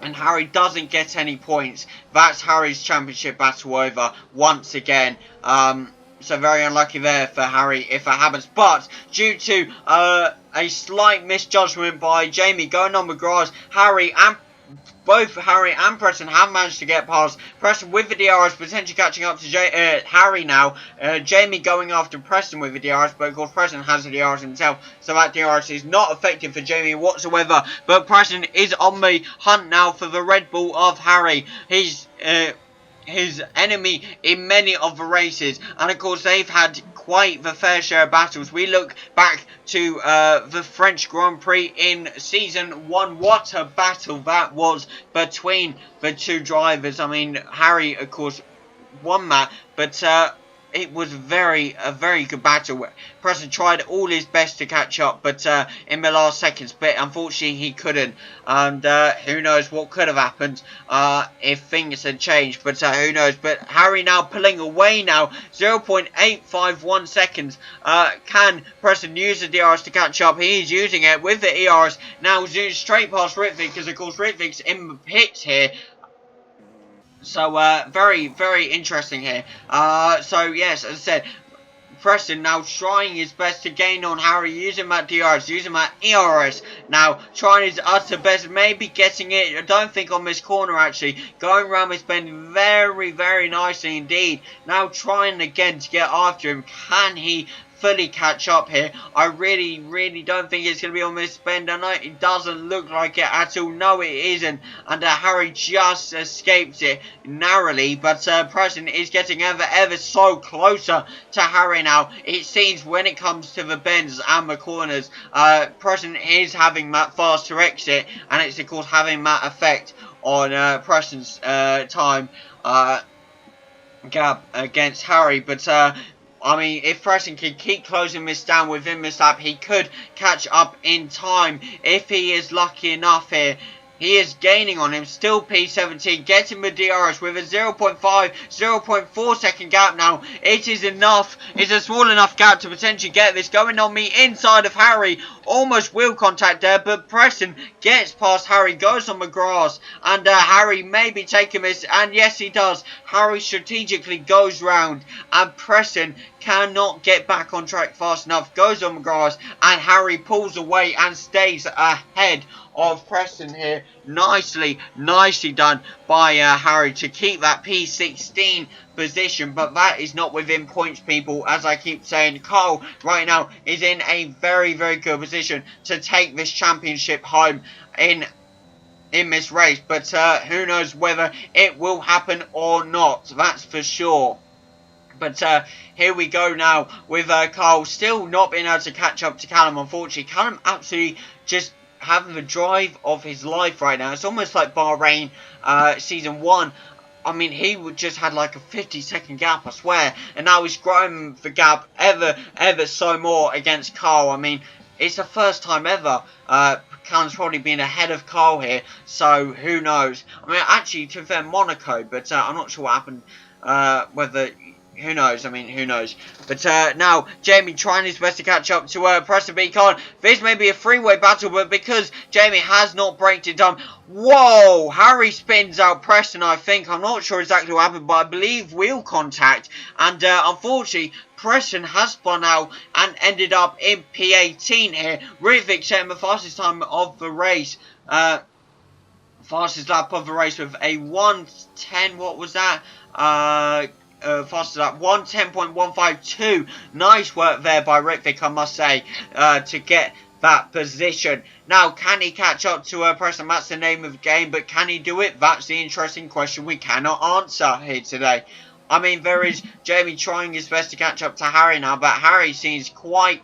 and Harry doesn't get any points, that's Harry's championship battle over once again. So very unlucky there for Harry if that happens. But due to a slight misjudgment by Jamie going on the grass, both Harry and Preston have managed to get past. Preston with the DRS, potentially catching up to Harry now. Jamie going after Preston with the DRS, but of course Preston has the DRS himself, so that DRS is not effective for Jamie whatsoever. But Preston is on the hunt now for the Red Bull of Harry. His enemy in many of the races, and of course they've had quite the fair share of battles. We look back to the French Grand Prix in Season 1. What a battle that was between the two drivers. I mean, Harry, of course, won that, but it was a very good battle. Preston tried all his best to catch up, but in the last seconds, but unfortunately he couldn't. And who knows what could have happened if things had changed, but who knows. But Harry now pulling away now, 0.851 seconds. Can Preston use the DRS to catch up? He is using it with the ERS. Now zoom straight past Rittvig, because of course Rittvig's in the pits here. So, very interesting here. So, yes, as I said, Preston now trying his best to gain on Harry, using that DRS, using that ERS. Now, trying his utter best, maybe getting it, I don't think on this corner actually. Going around this bend very nicely indeed. Now trying again to get after him. Can he fully catch up here. I really don't think it's going to be on this bend. I know it doesn't look like it at all. No, it isn't. And Harry just escaped it narrowly. But Preston is getting ever so closer to Harry now. It seems when it comes to the bends and the corners, Preston is having that faster exit. And it's, of course, having that effect on Preston's time gap against Harry. But I mean, if Preston can keep closing this down within this lap, he could catch up in time if he is lucky enough here. He is gaining on him, still P17, getting the DRS with a 0.5, 0.4 second gap now. It is enough, it's a small enough gap to potentially get this going on the inside of Harry. Almost wheel contact there, but Preston gets past Harry, goes on the grass, and Harry may be taking this, and yes he does. Harry strategically goes round, and Preston cannot get back on track fast enough, goes on the grass, and Harry pulls away and stays ahead of Preston here. Nicely done by Harry to keep that P16 position, but that is not within points, people. As I keep saying, Cole right now is in a very good position to take this championship home in this race, but who knows whether it will happen or not, that's for sure. But here we go now with Cole still not being able to catch up to Callum. Unfortunately, Callum absolutely just having the drive of his life right now. It's almost like Bahrain season 1. I mean, he would just had like a 50-second gap, I swear, and now he's growing the gap ever so more against Carl. I mean, it's the first time ever Callum's probably been ahead of Carl here, so who knows. I mean, actually, to be fair, Monaco, but I'm not sure what happened, whether... Who knows? I mean, who knows? But now, Jamie trying his best to catch up to Preston Beacon. This may be a three-way battle, but because Jamie has not braked it down... Whoa! Harry spins out Preston, I think. I'm not sure exactly what happened, but I believe wheel contact. And unfortunately, Preston has spun out and ended up in P18 here. Rivik setting the fastest time of the race. Fastest lap of the race with a 1:10. What was that? Fastest lap 1:10.152. Nice work there by Rivik, I must say, to get that position. Now, can he catch up to Preston? That's the name of the game, but can he do it? That's the interesting question we cannot answer here today. I mean, there is Jamie trying his best to catch up to Harry now, but Harry seems doing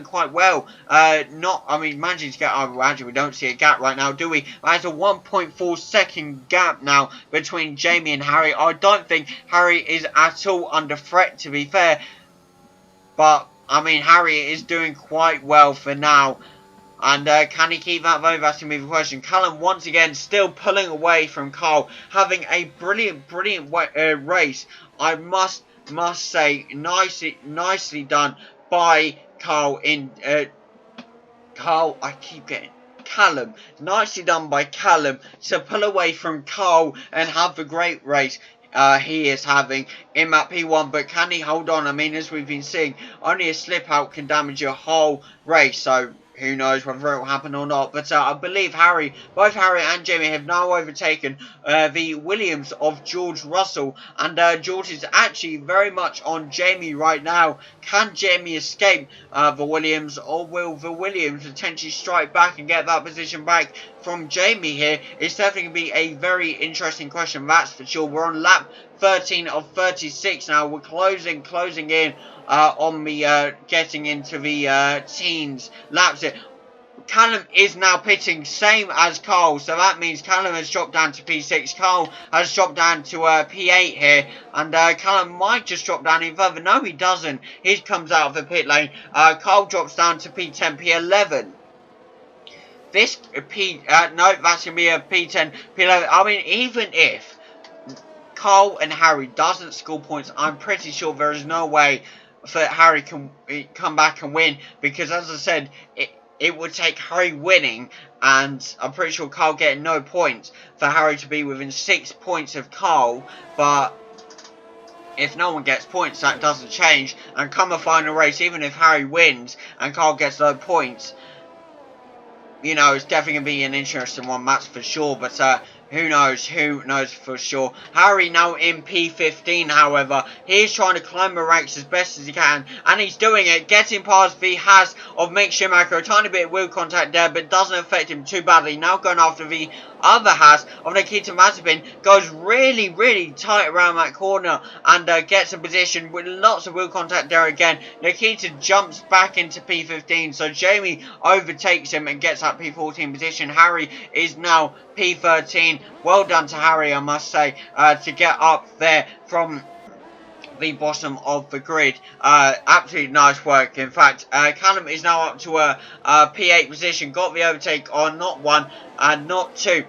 quite well. Managing to get... Oh, actually, we don't see a gap right now, do we? There's a 1.4 second gap now between Jamie and Harry. I don't think Harry is at all under threat, to be fair. But, I mean, Harry is doing quite well for now. And can he keep that though? That's going to be the question. Callum, once again, still pulling away from Carl. Having a brilliant race. I must say, nicely done by Callum. Nicely done by Callum to pull away from Carl and have the great race he is having in that P1. But can he hold on? I mean, as we've been seeing, only a slip out can damage your whole race. So who knows whether it will happen or not. But I believe both Harry and Jamie have now overtaken the Williams of George Russell. And George is actually very much on Jamie right now. Can Jamie escape the Williams, or will the Williams potentially strike back and get that position back from Jamie here? It's definitely going to be a very interesting question, that's for sure. We're on lap 13 of 36 now. We're closing in on the getting into the teens laps here. Callum is now pitting same as Carl, so that means Callum has dropped down to P6, Carl has dropped down to P8 here, and Callum might just drop down even further. No, he doesn't. He comes out of the pit lane. Carl drops down to P10, P11. This no, that's going to be a P10, P11. I mean, even if Carl and Harry doesn't score points, I'm pretty sure there is no way that Harry can come back and win, because as I said, it would take Harry winning, and I'm pretty sure Carl getting no points, for Harry to be within 6 points of Carl. But if no one gets points, that doesn't change, and come the final race, even if Harry wins and Carl gets no points, you know, it's definitely going to be an interesting one, that's for sure. But Who knows for sure. Harry now in P15, however. He's trying to climb the ranks as best as he can, and he's doing it, getting past the Haas of Mick Schumacher. A tiny bit of wheel contact there, but doesn't affect him too badly. Now going after the other Haas of Nikita Mazepin, goes really tight around that corner and gets a position with lots of wheel contact there again. Nikita jumps back into P15, so Jamie overtakes him and gets that P14 position. Harry is now P13. Well done to Harry, I must say, to get up there from the bottom of the grid. Absolutely nice work. In fact, Callum is now up to a P8 position. Got the overtake on not one and not two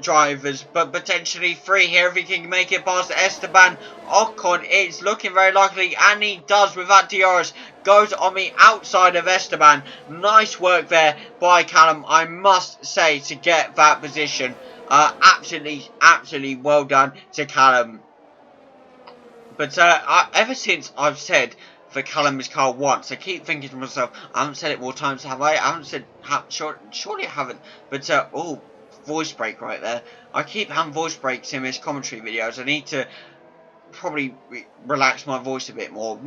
drivers, but potentially three here if he can make it past Esteban Ocon. It's looking very likely, and he does with that DRS. Goes on the outside of Esteban. Nice work there by Callum, I must say, to get that position. Absolutely well done to Callum. But ever since I've said that Callum is car once, I keep thinking to myself, I haven't said it more times, have I? I haven't said, surely I haven't. But, oh, voice break right there. I keep having voice breaks in this commentary videos. I need to probably relax my voice a bit more.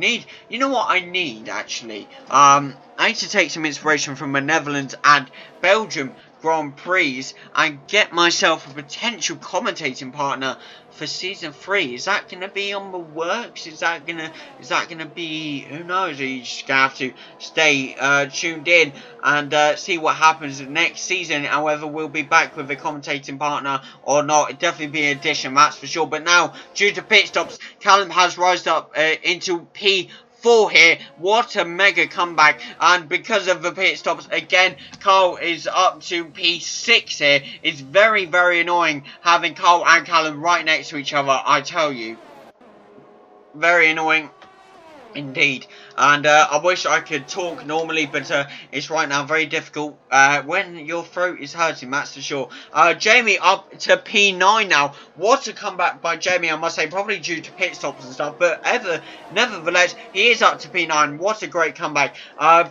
You know what I need, actually? I need to take some inspiration from the Netherlands and Belgium Grand Prix and get myself a potential commentating partner for season 3. Is that going to be on the works? Is that gonna be, who knows? Are you just gonna have to stay tuned in and see what happens next season? However, we'll be back with a commentating partner or not. It'll definitely be an addition, that's for sure. But now, due to pit stops, Callum has rised up into P4 here. What a mega comeback, and because of the pit stops again, Carl is up to P6 here. It's very annoying having Carl and Callum right next to each other, I tell you. Very annoying indeed. And I wish I could talk normally, but it's right now very difficult when your throat is hurting, that's for sure. Jamie up to P9 now. What a comeback by Jamie, I must say, probably due to pit stops and stuff, but nevertheless, he is up to P9. What a great comeback.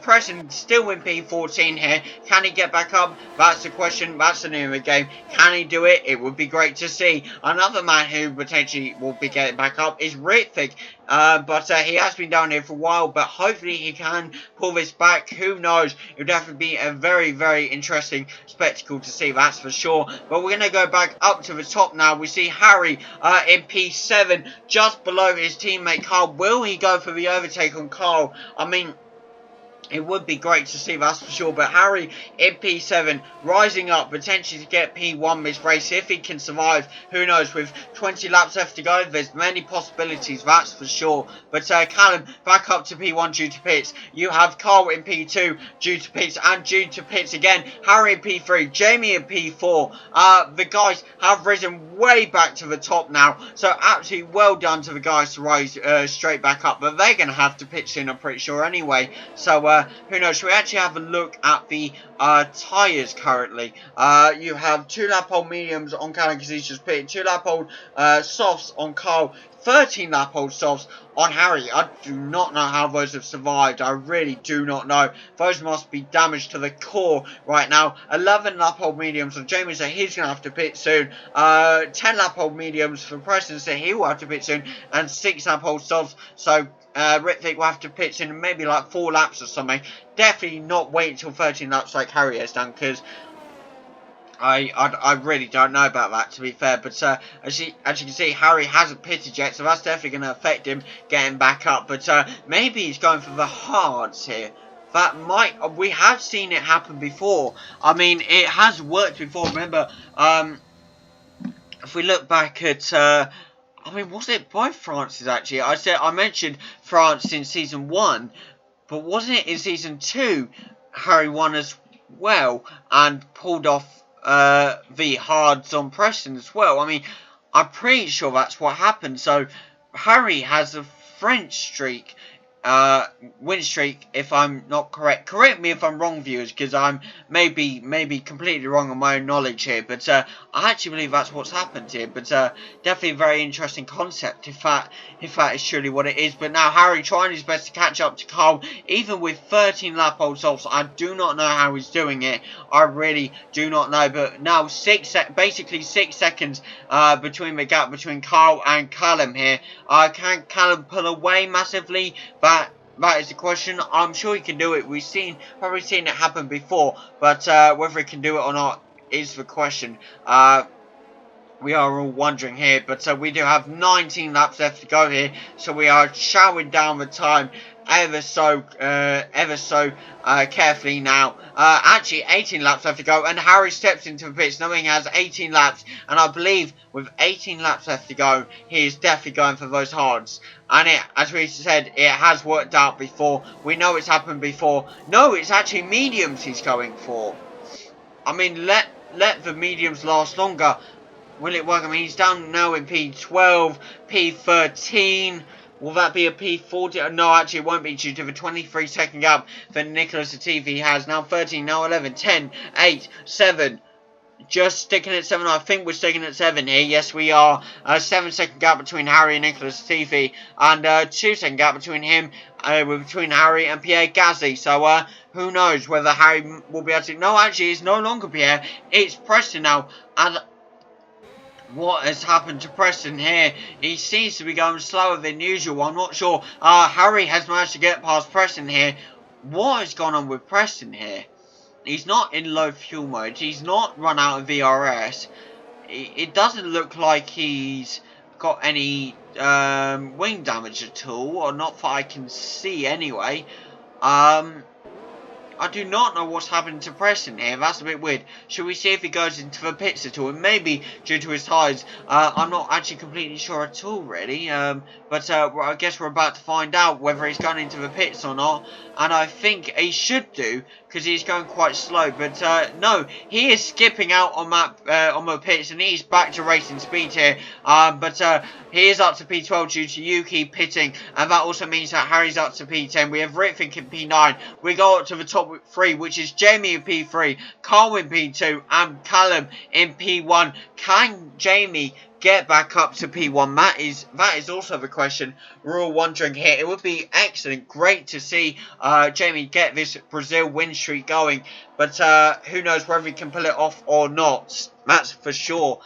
Preston still in P14 here. Can he get back up? That's the question. That's the name of the game. Can he do it? It would be great to see. Another man who potentially will be getting back up is Ritvik. But he has been down here for a while, but hopefully he can pull this back. Who knows? It'll definitely be a very interesting spectacle to see, that's for sure. But we're going to go back up to the top now. We see Harry in P7, just below his teammate Carl. Will he go for the overtake on Carl? I mean, it would be great to see, that's for sure. But Harry in P7, rising up, potentially to get P1 this race. If he can survive, who knows? With 20 laps left to go, there's many possibilities, that's for sure. But Callum back up to P1 due to pits. You have Carl in P2 due to pits, and due to pits again, Harry in P3, Jamie in P4. The guys have risen way back to the top now. So absolutely well done to the guys to rise straight back up. But they're going to have to pit soon, I'm pretty sure, anyway. So who knows? Should we actually have a look at the tyres currently? You have 2 lap old mediums on Callum because he's just pitted, 2 lap old softs on Carl, 13 lap old softs on Harry. I do not know how those have survived. I really do not know. Those must be damaged to the core right now. 11 lap old mediums on Jamie, so he's going to have to pit soon. 10 lap old mediums for Preston, so he will have to pit soon. And 6 lap old softs, so Ritvik will have to pitch in maybe like 4 laps or something. Definitely not wait until 13 laps like Harry has done, because I really don't know about that, to be fair. But as you can see, Harry hasn't pitted yet, so that's definitely going to affect him getting back up. But maybe he's going for the hards here. That might, we have seen it happen before. I mean, it has worked before. Remember, if we look back at I mean, was it both France's actually? I mentioned France in season 1, but wasn't it in season 2 Harry won as well and pulled off the hards on Preston as well? I mean, I'm pretty sure that's what happened. So Harry has a French streak win streak, if I'm not correct. Correct me if I'm wrong, viewers, because I'm maybe completely wrong on my own knowledge here, but I actually believe that's what's happened here. But definitely a very interesting concept, if that is truly what it is. But now Harry trying his best to catch up to Carl, even with 13 lap olds off. I do not know how he's doing it. I really do not know. But now basically 6 seconds between the gap between Carl and Callum here. Can Callum pull away massively? That is the question. I'm sure he can do it. We've probably seen it happen before, but whether he can do it or not is the question. We are all wondering here, but we do have 19 laps left to go here, so we are chowing down the time ever so carefully now. Actually 18 laps left to go, and Harry steps into the pits knowing he has 18 laps, and I believe with 18 laps left to go, he is definitely going for those hards. And as we said, it has worked out before. We know it's happened before. No, it's actually mediums he's going for. I mean, let the mediums last longer. Will it work? I mean, he's down now in P12, P13. Will that be a P40? No, actually, it won't be due to the 23-second gap that Nicholas Latifi has. Now 13, now 11, 10, 8, 7. Just sticking at 7. I think we're sticking at 7 here. Yes, we are. 7-second gap between Harry and Nicholas Latifi. And 2-second gap between him, between Harry and Pierre Gasly. So, who knows whether Harry will be able to... No, actually, it's no longer Pierre. It's Preston now. And... what has happened to Preston here? He seems to be going slower than usual. I'm not sure. Harry has managed to get past Preston here. What has gone on with Preston here? He's not in low fuel mode. He's not run out of VRS. It doesn't look like he's got any wing damage at all, or not that I can see anyway. I do not know what's happened to Preston here. That's a bit weird. Should we see if he goes into the pits at all? And maybe due to his tyres. I'm not actually completely sure at all, really. But I guess we're about to find out whether he's going into the pits or not. And I think he should do, because he's going quite slow. But no, he is skipping out on the pits, and he's back to racing speed here. But he is up to P12 due to Yuki pitting, and that also means that Harry's up to P10. We have Ritvick in P9. We go up to the top 3, which is Jamie in P3, Carl in P2, and Callum in P1. Can Jamie get back up to P1? That is also the question we're all wondering here. It would be excellent, great to see Jamie get this Brazil win streak going, but who knows whether he can pull it off or not. That's for sure.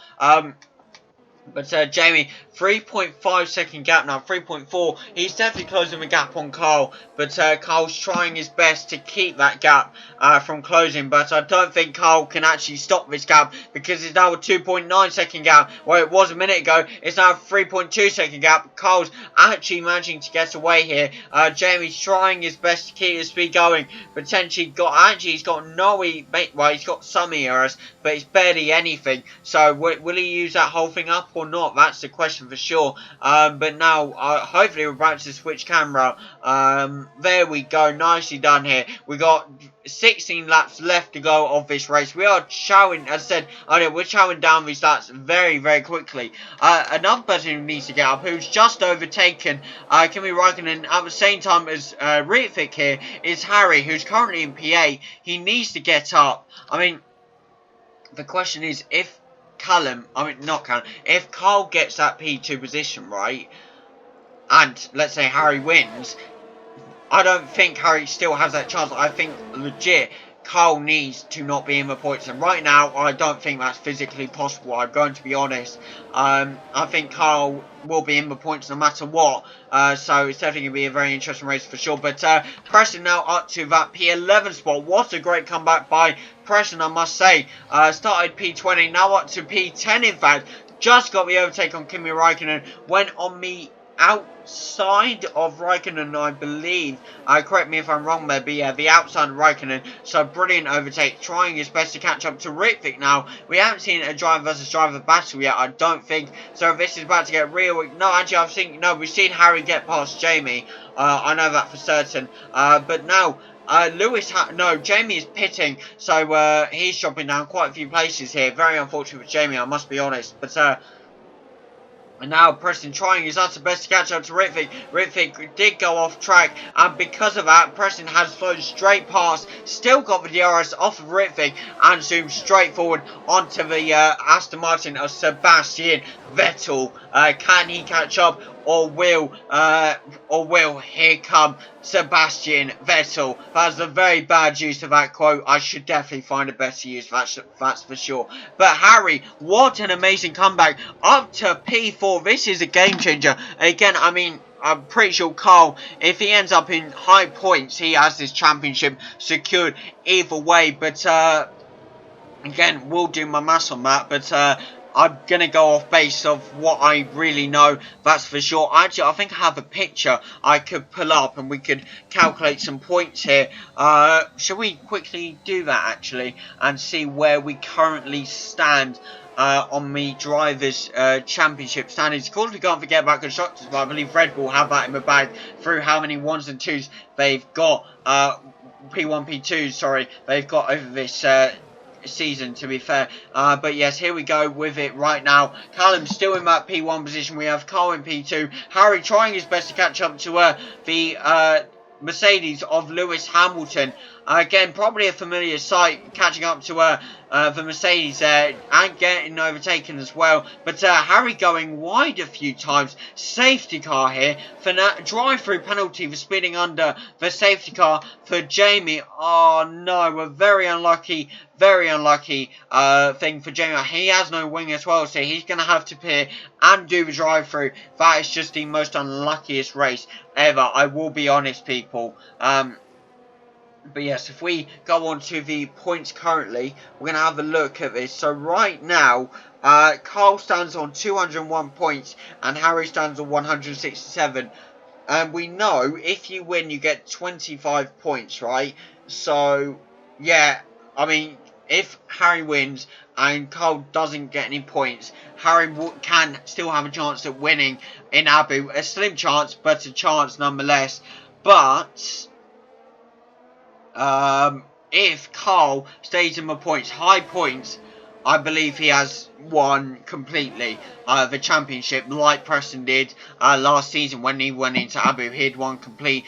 But Jamie, 3.5 second gap now, 3.4. He's definitely closing the gap on Carl. But Carl's trying his best to keep that gap from closing. But I don't think Carl can actually stop this gap, because it's now a 2.9 second gap. Where it was a minute ago, it's now a 3.2 second gap. Carl's actually managing to get away here. Jamie's trying his best to keep his speed going. Potentially he's got no well, he's got some ERS, but it's barely anything. So will he use that whole thing up or not? That's the question for sure. But now hopefully we're about to switch camera. There we go, nicely done here. We got 16 laps left to go of this race. We are chowing, as I said earlier, we're chowing down these laps very, very quickly. Another person who needs to get up, who's just overtaken Kimi Räikkönen at the same time as Ritvick here, is Harry, who's currently in PA. He needs to get up. I mean, the question is, if if Carl gets that P2 position right, and let's say Harry wins, I don't think Harry still has that chance. I think legit Carl needs to not be in the points, and right now I don't think that's physically possible. I'm going to be honest. I think Carl will be in the points no matter what, so it's definitely going to be a very interesting race for sure. But Preston now up to that P11 spot. What a great comeback by Preston, I must say. Started P20, now up to P10 in fact. Just got the overtake on Kimi Räikkönen, went on the outside of Räikkönen, I believe. Correct me if I'm wrong there, but yeah, the outside of Räikkönen. So brilliant overtake, trying his best to catch up to Ritvick now. We haven't seen a driver versus driver battle yet, I don't think. So this is about to get real. No, actually, we've seen Harry get past Jamie. I know that for certain. But now, Jamie is pitting, so he's dropping down quite a few places here. Very unfortunate for Jamie, I must be honest. But And now Preston trying his utter best to catch up to Ritvic. Ritvic did go off track, and because of that, Preston has flown straight past, still got the DRS off of Ritvic, and zoomed straight forward onto the Aston Martin of Sebastian Vettel. Can he catch up, or will here come Sebastian Vettel? That's a very bad use of that quote. I should definitely find a better use, that's for sure. But Harry, what an amazing comeback, up to P4. This is a game changer. Again, I mean, I'm pretty sure Carl, if he ends up in high points, he has this championship secured either way. But again, we'll do my maths on that. But I'm going to go off based of what I really know, that's for sure. Actually, I think I have a picture I could pull up and we could calculate some points here. Shall we quickly do that, actually, and see where we currently stand on the Drivers' Championship standings? Of course, we can't forget about Constructors, but I believe Red Bull have that in the bag through how many 1s and 2s they've got. P1, P2, sorry, they've got over this season, to be fair. But yes, here we go with it right now. Callum's still in that P1 position. We have Carl in P2. Harry trying his best to catch up to the Mercedes of Lewis Hamilton. Again, probably a familiar sight, catching up to the Mercedes there and getting overtaken as well. But Harry going wide a few times. Safety car here for drive-through penalty for speeding under the safety car for Jamie. Oh no, a very unlucky thing for Jamie. He has no wing as well, so he's going to have to pit and do the drive-through. That is just the most unluckiest race ever, I will be honest, people. But yes, if we go on to the points currently, we're going to have a look at this. So right now, Carl stands on 201 points and Harry stands on 167. And we know if you win, you get 25 points, right? So, yeah, I mean, if Harry wins and Carl doesn't get any points, Harry can still have a chance at winning in Abu. A slim chance, but a chance nonetheless. But if Carl stays in the points, high points, I believe he has won completely the championship, like Preston did last season when he went into Abu. He had won the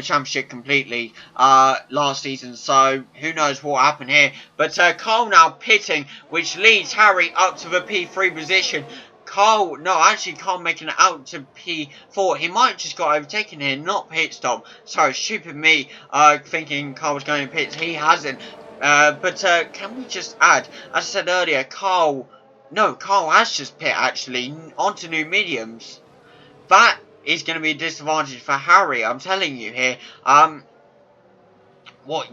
championship completely last season. So who knows what happened here? But Carl now pitting, which leads Harry up to the P3 position. Carl making it out to P4. He might have just got overtaken here, not pit stop. Sorry, stupid me, thinking Carl was going to pits. He hasn't. But can we just add, as I said earlier, Carl has just pit actually onto new mediums. That is going to be a disadvantage for Harry, I'm telling you here.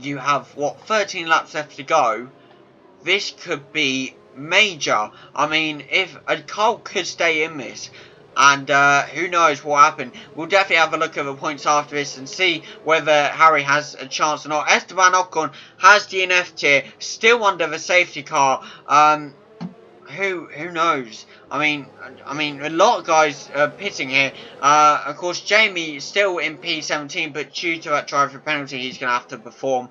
You have 13 laps left to go. This could be major. I mean, if Carl could stay in this, and who knows what happened. We'll definitely have a look at the points after this and see whether Harry has a chance or not. Esteban Ocon has DNF tier, still under the safety car. Who knows? I mean, a lot of guys are pitting here. Of course, Jamie is still in P17, but due to that drive-through penalty, he's going to have to perform.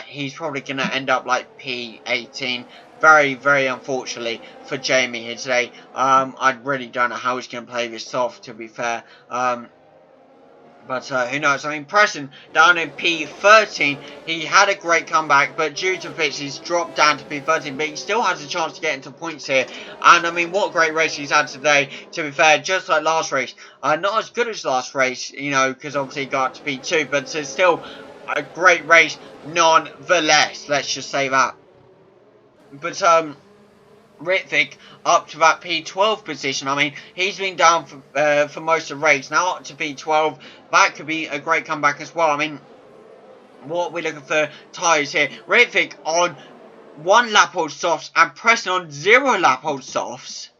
He's probably going to end up like P18. Very, very unfortunately for Jamie here today. I really don't know how he's going to play this off, to be fair. But who knows? I mean, Preston down in P13. He had a great comeback, but due to pitch, he's dropped down to P13. But he still has a chance to get into points here. And I mean, what a great race he's had today, to be fair. Just like last race. Not as good as last race, you know, because obviously he got to P2. But it's still a great race nonetheless. Let's just say that. But Ritvic up to that P12 position. I mean, he's been down for most of the race. Now up to P12, that could be a great comeback as well. I mean, what we're looking for tyres here. Ritvic on 1 lap old softs and Preston on 0 lap old softs.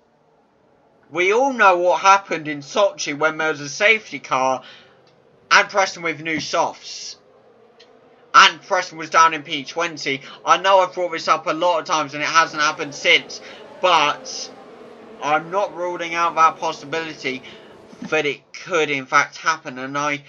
We all know what happened in Sochi when there was a safety car and Preston with new softs. And Preston was down in P20. I know I've brought this up a lot of times and it hasn't happened since. But I'm not ruling out that possibility that it could in fact happen. And I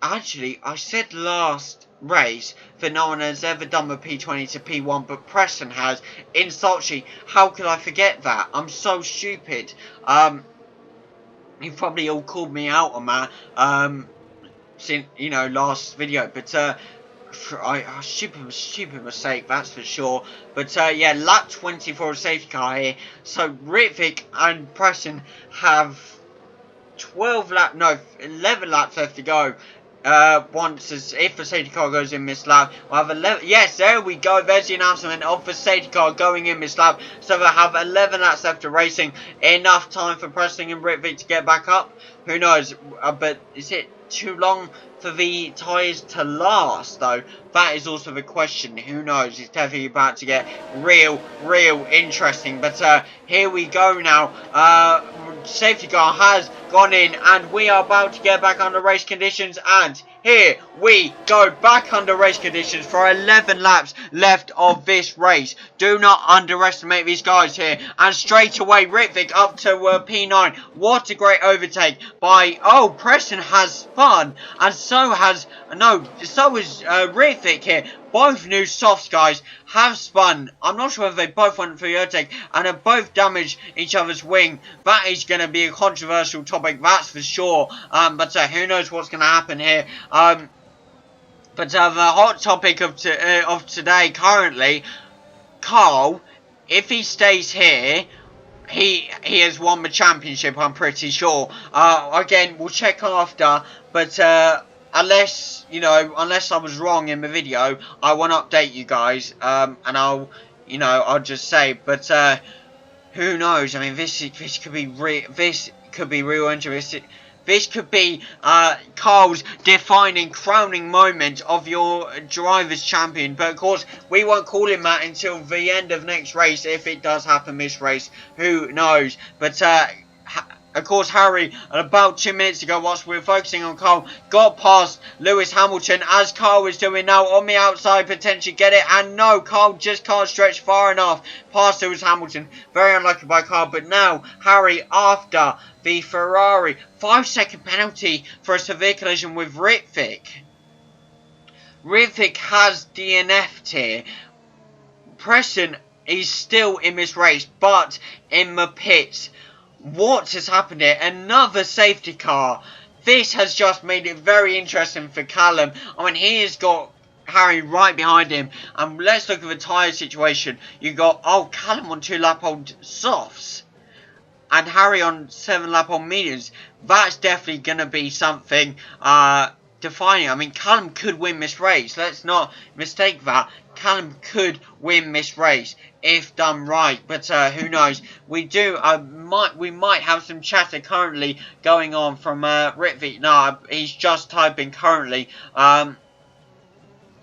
actually, I said last race that no one has ever done the P20 to P1, but Preston has in Sochi. How could I forget that? I'm so stupid. You probably all called me out on that, since, you know, last video, but, stupid mistake, that's for sure. But, yeah, lap 20 for a safety car here. So, Ritvic and Preston have 11 laps left to go. If the safety car goes in this lap, we'll have 11. Yes, there we go. There's the announcement of the safety car going in this lap. So they'll have 11 laps left of racing. Enough time for Preston and Ritvic to get back up. Who knows? But is it too long for the tyres to last, though? That is also the question. Who knows? It's definitely about to get real interesting. But here we go now. Safety car has gone in, and we are about to get back under race conditions, and here we go, back under race conditions for 11 laps left of this race. Do not underestimate these guys here. And straight away, Ritvic up to P9. What a great overtake by, Preston has spun, and so is Ritvic here. Both new softs, guys, have spun. I'm not sure if they both went for the overtake and have both damaged each other's wing. That is going to be a controversial topic, that's for sure. But who knows what's going to happen here. But the hot topic of today currently, Carl, if he stays here, he has won the championship, I'm pretty sure. Again, we'll check after, but unless I was wrong in the video, I won't update you guys, and I'll just say, but who knows? I mean, this could be real interesting. This could be Carl's defining, crowning moment of your driver's champion. But of course, we won't call him that until the end of next race, if it does happen this race. Who knows? But of course, Harry, about 2 minutes ago, whilst we were focusing on Carl, got past Lewis Hamilton, as Carl is doing now on the outside, potentially get it, and no, Carl just can't stretch far enough past Lewis Hamilton. Very unlucky by Carl, but now Harry, after the Ferrari, 5-second penalty for a severe collision with Ritvic. Ritvic has DNF'd here. Preston is still in this race, but in the pits. What has happened here? Another safety car. This has just made it very interesting for Callum. I mean, he has got Harry right behind him. And let's look at the tyre situation. You got, Callum on 2-lap-old softs, and Harry on 7-lap-old mediums. That's definitely going to be something defining. I mean, Callum could win this race. Let's not mistake that. Callum could win this race if done right, but who knows? We might have some chatter currently going on from Ritvic. No, he's just typing currently. Yeah,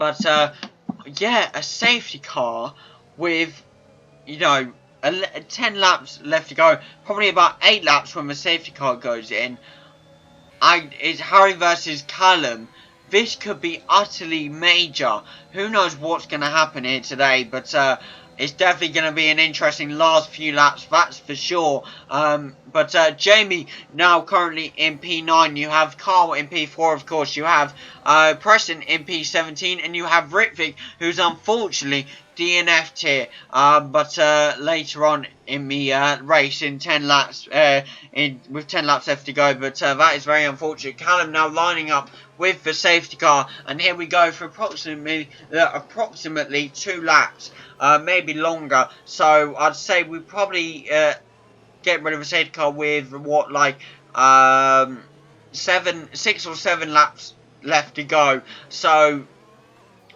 a safety car with 10 laps left to go, probably about 8 laps when the safety car goes in. It's Harry versus Callum. This could be utterly major. Who knows what's going to happen here today, but it's definitely going to be an interesting last few laps, that's for sure. But Jamie now currently in P9. You have Carl in P4, of course. You have Preston in P17, and you have Ritvic, who's unfortunately DNF'd here. But later on in the race, in 10 laps, with 10 laps left to go. But that is very unfortunate. Callum now lining up with the safety car, and here we go for approximately 2 laps, maybe longer. So I'd say we probably get rid of the safety car with 6 or 7 laps left to go. So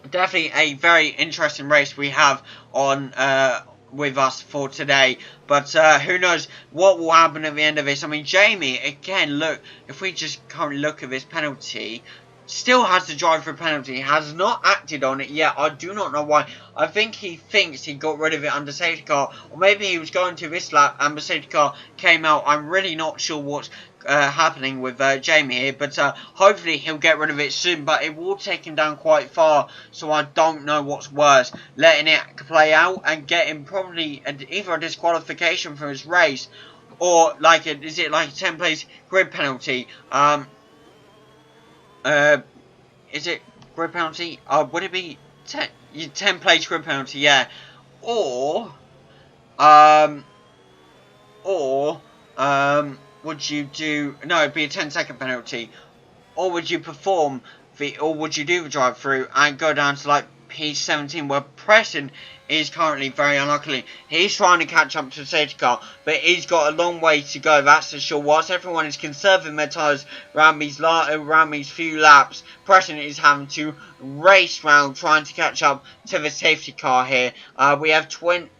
definitely a very interesting race we have on with us for today. But who knows what will happen at the end of this. I mean, Jamie, again, look, if we just currently look at this penalty, still has to drive for a penalty, has not acted on it yet. I do not know why. I think he thinks he got rid of it under safety car, or maybe he was going to this lap and the safety car came out. I'm really not sure what's happening with Jamie here, but hopefully he'll get rid of it soon. But it will take him down quite far, so I don't know what's worse, letting it play out and getting probably either a disqualification for his race, or is it like a 10 place grid penalty? is it grid penalty? Would it be 10 place grid penalty? Yeah. Or would you do, no, it'd be a 10-second penalty. Or would you perform or would you do the drive through and go down to like P17, where Preston is currently very unluckily. He's trying to catch up to safety car, but he's got a long way to go, that's for sure. Whilst everyone is conserving their tyres around these few laps, Preston is having to race round trying to catch up to the safety car here. We're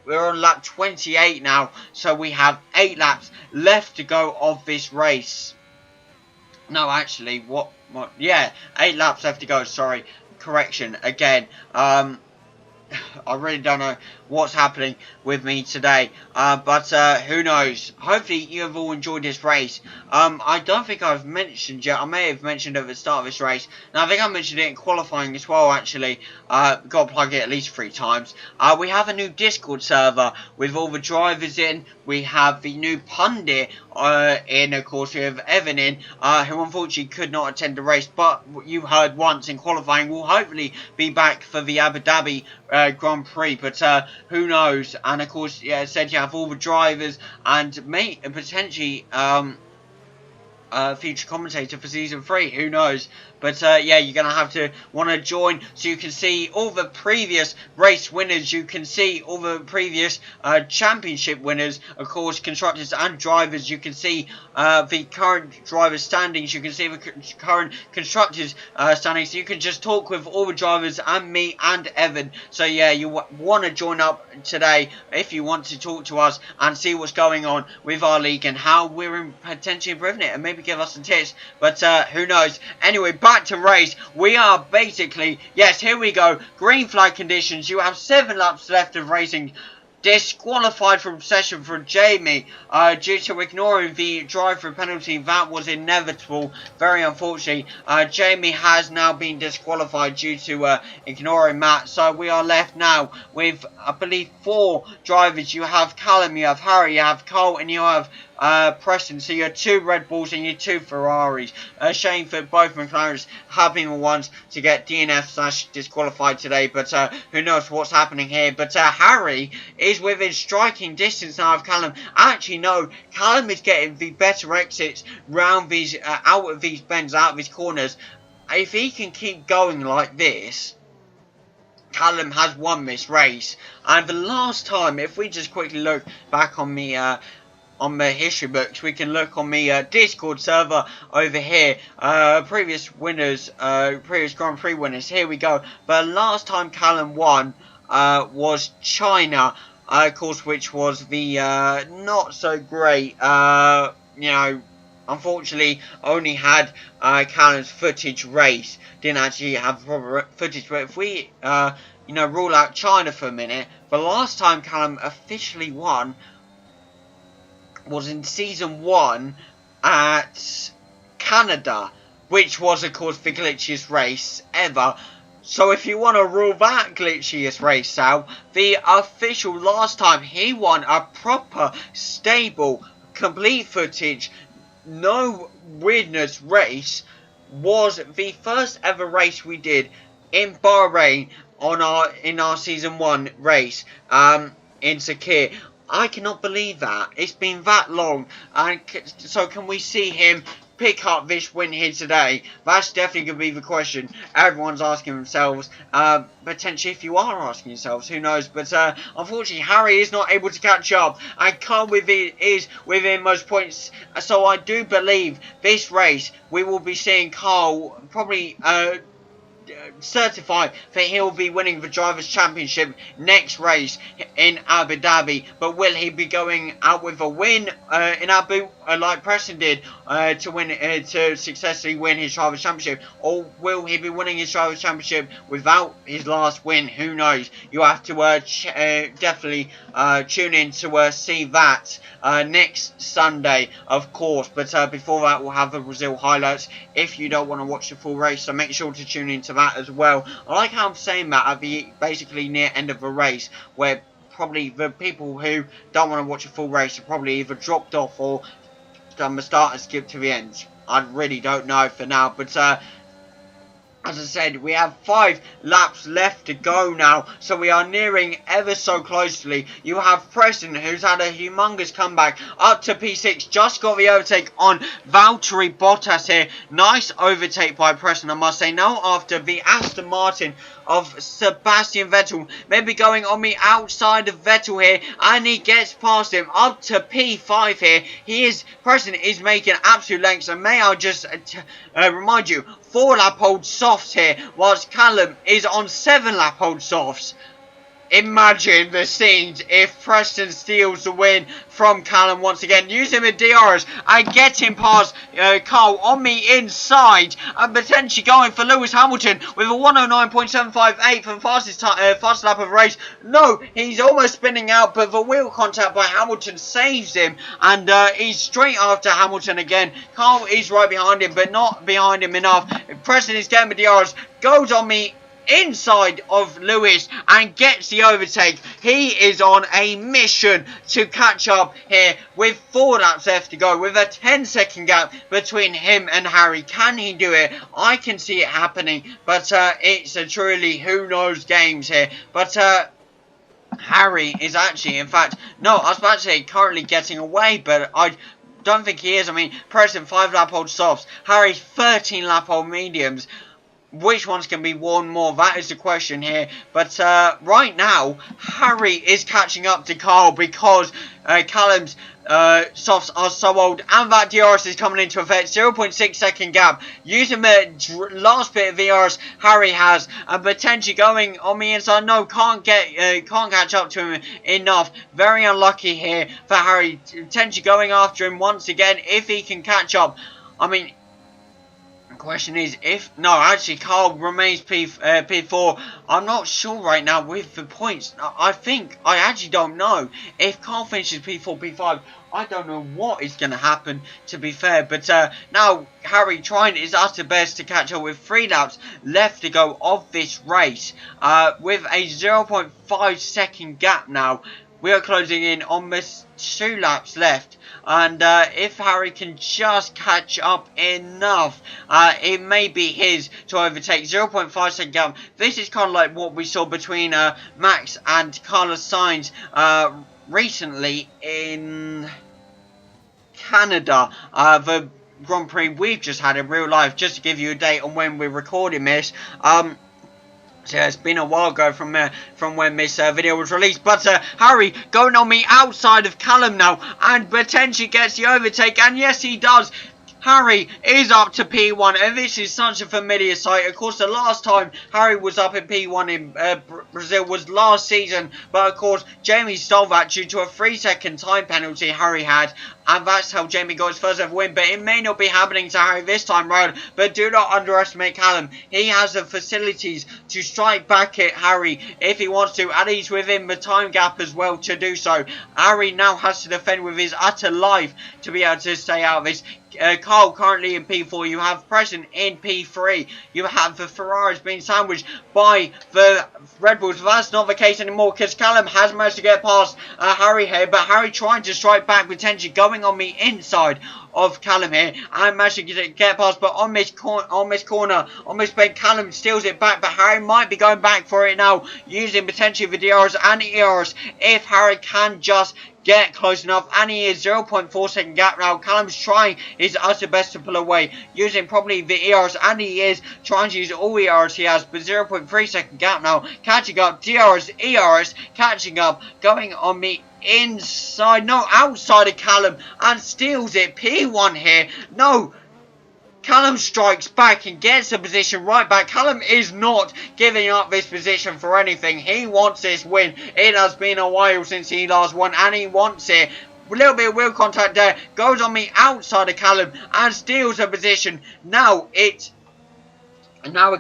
on lap 28 now, so we have 8 laps left to go of this race. No, actually, yeah, 8 laps left to go, sorry. Correction, again. I really don't know what's happening with me today, but who knows. Hopefully you have all enjoyed this race. I don't think I've mentioned yet, I may have mentioned at the start of this race, and I think I mentioned it in qualifying as well, actually. Got to plug it at least 3 times. We have a new Discord server with all the drivers in. We have the new pundit in, of course. We have Evan in, who unfortunately could not attend the race, but you heard once in qualifying will hopefully be back for the Abu Dhabi Grand Prix, but who knows. And of course, yeah, said you have all the drivers and potentially future commentator for season 3, who knows. But yeah, you're going to have to want to join so you can see all the previous race winners. You can see all the previous championship winners, of course, constructors and drivers. You can see the current drivers' standings. You can see the current constructors' standings. You can just talk with all the drivers and me and Evan. So yeah, you want to join up today if you want to talk to us and see what's going on with our league and how we're potentially improving it, and maybe give us some tips. But who knows. Anyway, back to race. We are basically, yes, here we go, green flag conditions. You have 7 laps left of racing. Disqualified from session for Jamie due to ignoring the drive-through penalty. That was inevitable, very unfortunately. Jamie has now been disqualified due to ignoring that. So we are left now with, I believe, 4 drivers. You have Callum, you have Harry, you have Cole, and you have Preston. So you have 2 Red Bulls and you have 2 Ferraris. A shame that both McLarens have been the ones to get DNF/disqualified today, but who knows what's happening here. But Harry is within striking distance now of Callum. Actually, no, Callum is getting the better exits round these, out of these bends, out of these corners. If he can keep going like this, Callum has won this race. And the last time, if we just quickly look back on the history books, we can look on the Discord server over here. Previous winners, previous Grand Prix winners. Here we go. But last time Callum won was China, of course, which was the not so great. You know, unfortunately, only had Callum's footage race. Didn't actually have proper footage. But if we you know, rule out China for a minute, the last time Callum officially won was in season 1 at Canada, which was, of course, the glitchiest race ever. So if you want to rule that glitchiest race out, the official last time he won a proper, stable, complete footage, no weirdness race was the first ever race we did in Bahrain in our season 1 race in Sakir. I cannot believe that. It's been that long. And so can we see him pick up this win here today? That's definitely going to be the question everyone's asking themselves. Potentially, if you are asking yourselves, who knows? But unfortunately, Harry is not able to catch up. And Carl is within most points. So I do believe this race, we will be seeing Carl probably certified that he'll be winning the Drivers' Championship next race in Abu Dhabi. But will he be going out with a win in Abu, like Preston did, to successfully win his Drivers' Championship, or will he be winning his Drivers' Championship without his last win? Who knows? You have to definitely tune in to see that next Sunday, of course. But before that, we'll have the Brazil highlights if you don't want to watch the full race, so make sure to tune into that as well. I like how I'm saying that at the basically near end of the race, where probably the people who don't want to watch a full race are probably either dropped off or done the start and skipped to the end. I really don't know for now, but As I said, we have 5 laps left to go now, so we are nearing ever so closely. You have Preston, who's had a humongous comeback, up to P6, just got the overtake on Valtteri Bottas here. Nice overtake by Preston, I must say. Now after the Aston Martin of Sebastian Vettel, maybe going on the outside of Vettel here, and he gets past him up to P5 here. Preston is making absolute lengths, and may I just remind you, 4 lap old softs here, whilst Callum is on 7 lap old softs. Imagine the scenes if Preston steals the win from Callum once again, using the DRS and getting past Carl on the inside, and potentially going for Lewis Hamilton with a 109.758 for the fastest lap of the race. No, he's almost spinning out, but the wheel contact by Hamilton saves him, and he's straight after Hamilton again. Carl is right behind him, but not behind him enough. Preston is getting the DRS, goes on the inside of Lewis and gets the overtake. He is on a mission to catch up here with 4 laps left to go, with a 10-second gap between him and Harry. Can he do it? I can see it happening, but it's a truly who knows games here. But Harry is actually, in fact, no, I was about to say currently getting away, but I don't think he is. I mean, Preston 5 lap old softs, Harry 13 lap old mediums. Which ones can be worn more? That is the question here. But right now, Harry is catching up to Carl because Callum's softs are so old, and that DRS is coming into effect. 0.6 second gap. Using the last bit of DRS Harry has, and potentially going on the inside. No, can't catch up to him enough. Very unlucky here for Harry. Potentially going after him once again if he can catch up. I mean, question is actually Carl remains P4. I'm not sure right now with the points. I actually don't know if Carl finishes P4, P5. I don't know what is going to happen, to be fair. But now Harry trying his utter best to catch up with 3 laps left to go of this race, with a 0.5 second gap now. We are closing in on this 2 laps left. And if Harry can just catch up enough, it may be his to overtake. 0.5 second gap. This is kind of like what we saw between Max and Carlos Sainz recently in Canada. The Grand Prix we've just had in real life, just to give you a date on when we're recording this. So it's been a while ago from when this video was released. But Harry going on the outside of Callum now, and potentially gets the overtake. And yes, he does. Harry is up to P1, and this is such a familiar sight. Of course, the last time Harry was up in P1 in Brazil was last season, but of course, Jamie stole that due to a 3-second time penalty Harry had, and that's how Jamie got his first ever win. But it may not be happening to Harry this time round, but do not underestimate Callum. He has the facilities to strike back at Harry if he wants to, and he's within the time gap as well to do so. Harry now has to defend with his utter life to be able to stay out of this. Carl currently in P4, you have Preston in P3, you have the Ferraris being sandwiched by the Red Bulls. But that's not the case anymore, because Callum has managed to get past Harry here, but Harry trying to strike back, potentially going on the inside of Callum here, and managed to get past, but on this bend, Callum steals it back, but Harry might be going back for it now, using potentially the DRS and the ERS if Harry can just get close enough, and he is 0.4 second gap now. Callum's trying his utter best to pull away, using probably the ERS, and he is trying to use all the ERS he has, but 0.3 second gap now, catching up, DRS, ERS, catching up, going on the inside, no, outside of Callum, and steals it. P1 here, no, Callum strikes back and gets the position right back. Callum is not giving up this position for anything. He wants this win. It has been a while since he last won, and he wants it. A little bit of wheel contact there. Goes on the outside of Callum and steals the position. Now it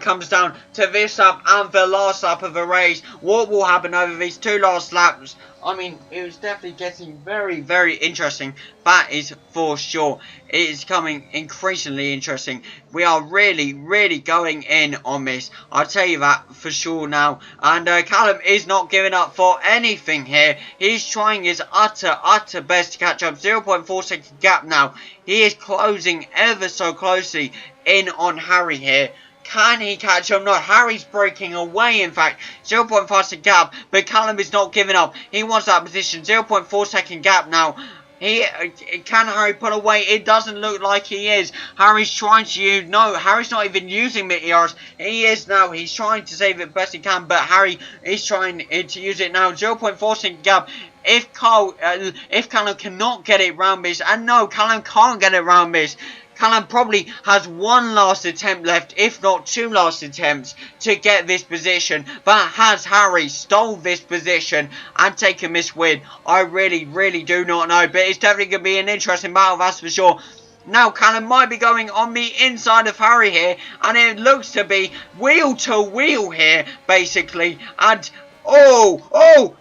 comes down to this lap and the last lap of the race. What will happen over these 2 last laps? I mean, it was definitely getting very, very interesting. That is for sure. It is coming increasingly interesting. We are really, really going in on this. I'll tell you that for sure now. And Callum is not giving up for anything here. He's trying his utter best to catch up. 0.4 second gap now. He is closing ever so closely in on Harry here. Can he catch him? No, Harry's breaking away, in fact. 0.5 second gap, but Callum is not giving up. He wants that position. 0.4 second gap now. Can Harry pull away? It doesn't look like he is. Harry's trying to use... No, Harry's not even using Meteors. He is now. He's trying to save it best he can, but Harry is trying to use it now. 0.4 second gap. If Callum cannot get it round this, and no, Callum can't get it round this. Callum probably has one last attempt left, if not two last attempts, to get this position. But has Harry stole this position and taken this win? I really do not know. But it's definitely going to be an interesting battle, that's for sure. Now Callum might be going on the inside of Harry here, and it looks to be wheel to wheel here, basically. And, oh!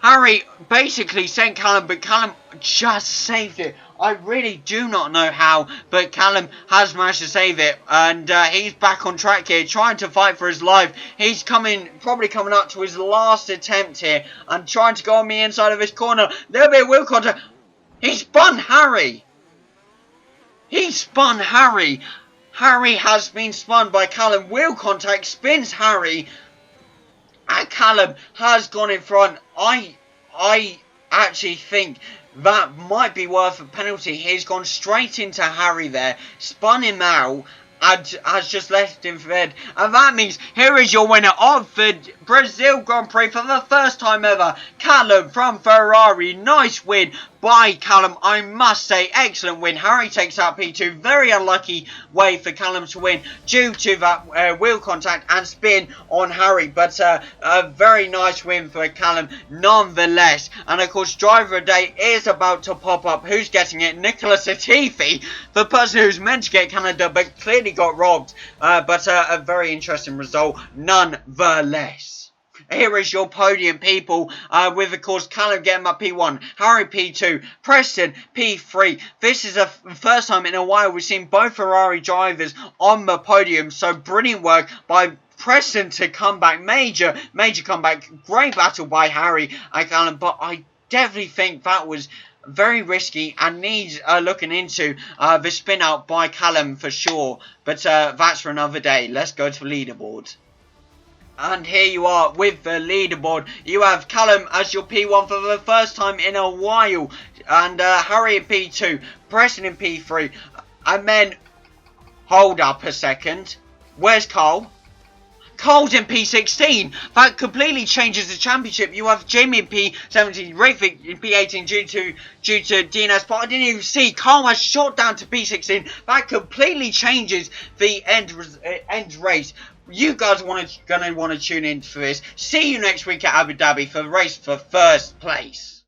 Harry basically sent Callum, but Callum just saved it. I really do not know how, but Callum has managed to save it, and he's back on track here, trying to fight for his life. He's probably coming up to his last attempt here, and trying to go on the inside of his corner. There'll be a wheel contact. He spun Harry. He spun Harry. Harry has been spun by Callum. Wheel contact spins Harry. And Callum has gone in front. I actually think that might be worth a penalty. He's gone straight into Harry there, spun him out, and has just left him for dead. And that means here is your winner of the Brazil Grand Prix for the first time ever, Callum from Ferrari. Nice win by Callum, I must say. Excellent win. Harry takes out P2. Very unlucky way for Callum to win due to that wheel contact and spin on Harry. But a very nice win for Callum nonetheless. And of course, driver of the day is about to pop up. Who's getting it? Nicholas Latifi, the person who's meant to get Canada but clearly got robbed. But a very interesting result nonetheless. Here is your podium, people, with, of course, Callum getting my P1, Harry P2, Preston P3. This is the first time in a while we've seen both Ferrari drivers on the podium, so brilliant work by Preston to come back. Major comeback. Great battle by Harry and Callum, but I definitely think that was very risky and needs looking into the spin out by Callum for sure. But that's for another day. Let's go to the leaderboard. And here you are with the leaderboard. You have Callum as your P1 for the first time in a while. And Harry in P2. Preston in P3. And then, hold up a second. Where's Cole? Cole's in P16. That completely changes the championship. You have Jamie in P17, Rafik in P18 due to DNS. But I didn't even see Cole has shot down to P16. That completely changes the end race. You guys gonna want to tune in for this. See you next week at Abu Dhabi for the race for first place.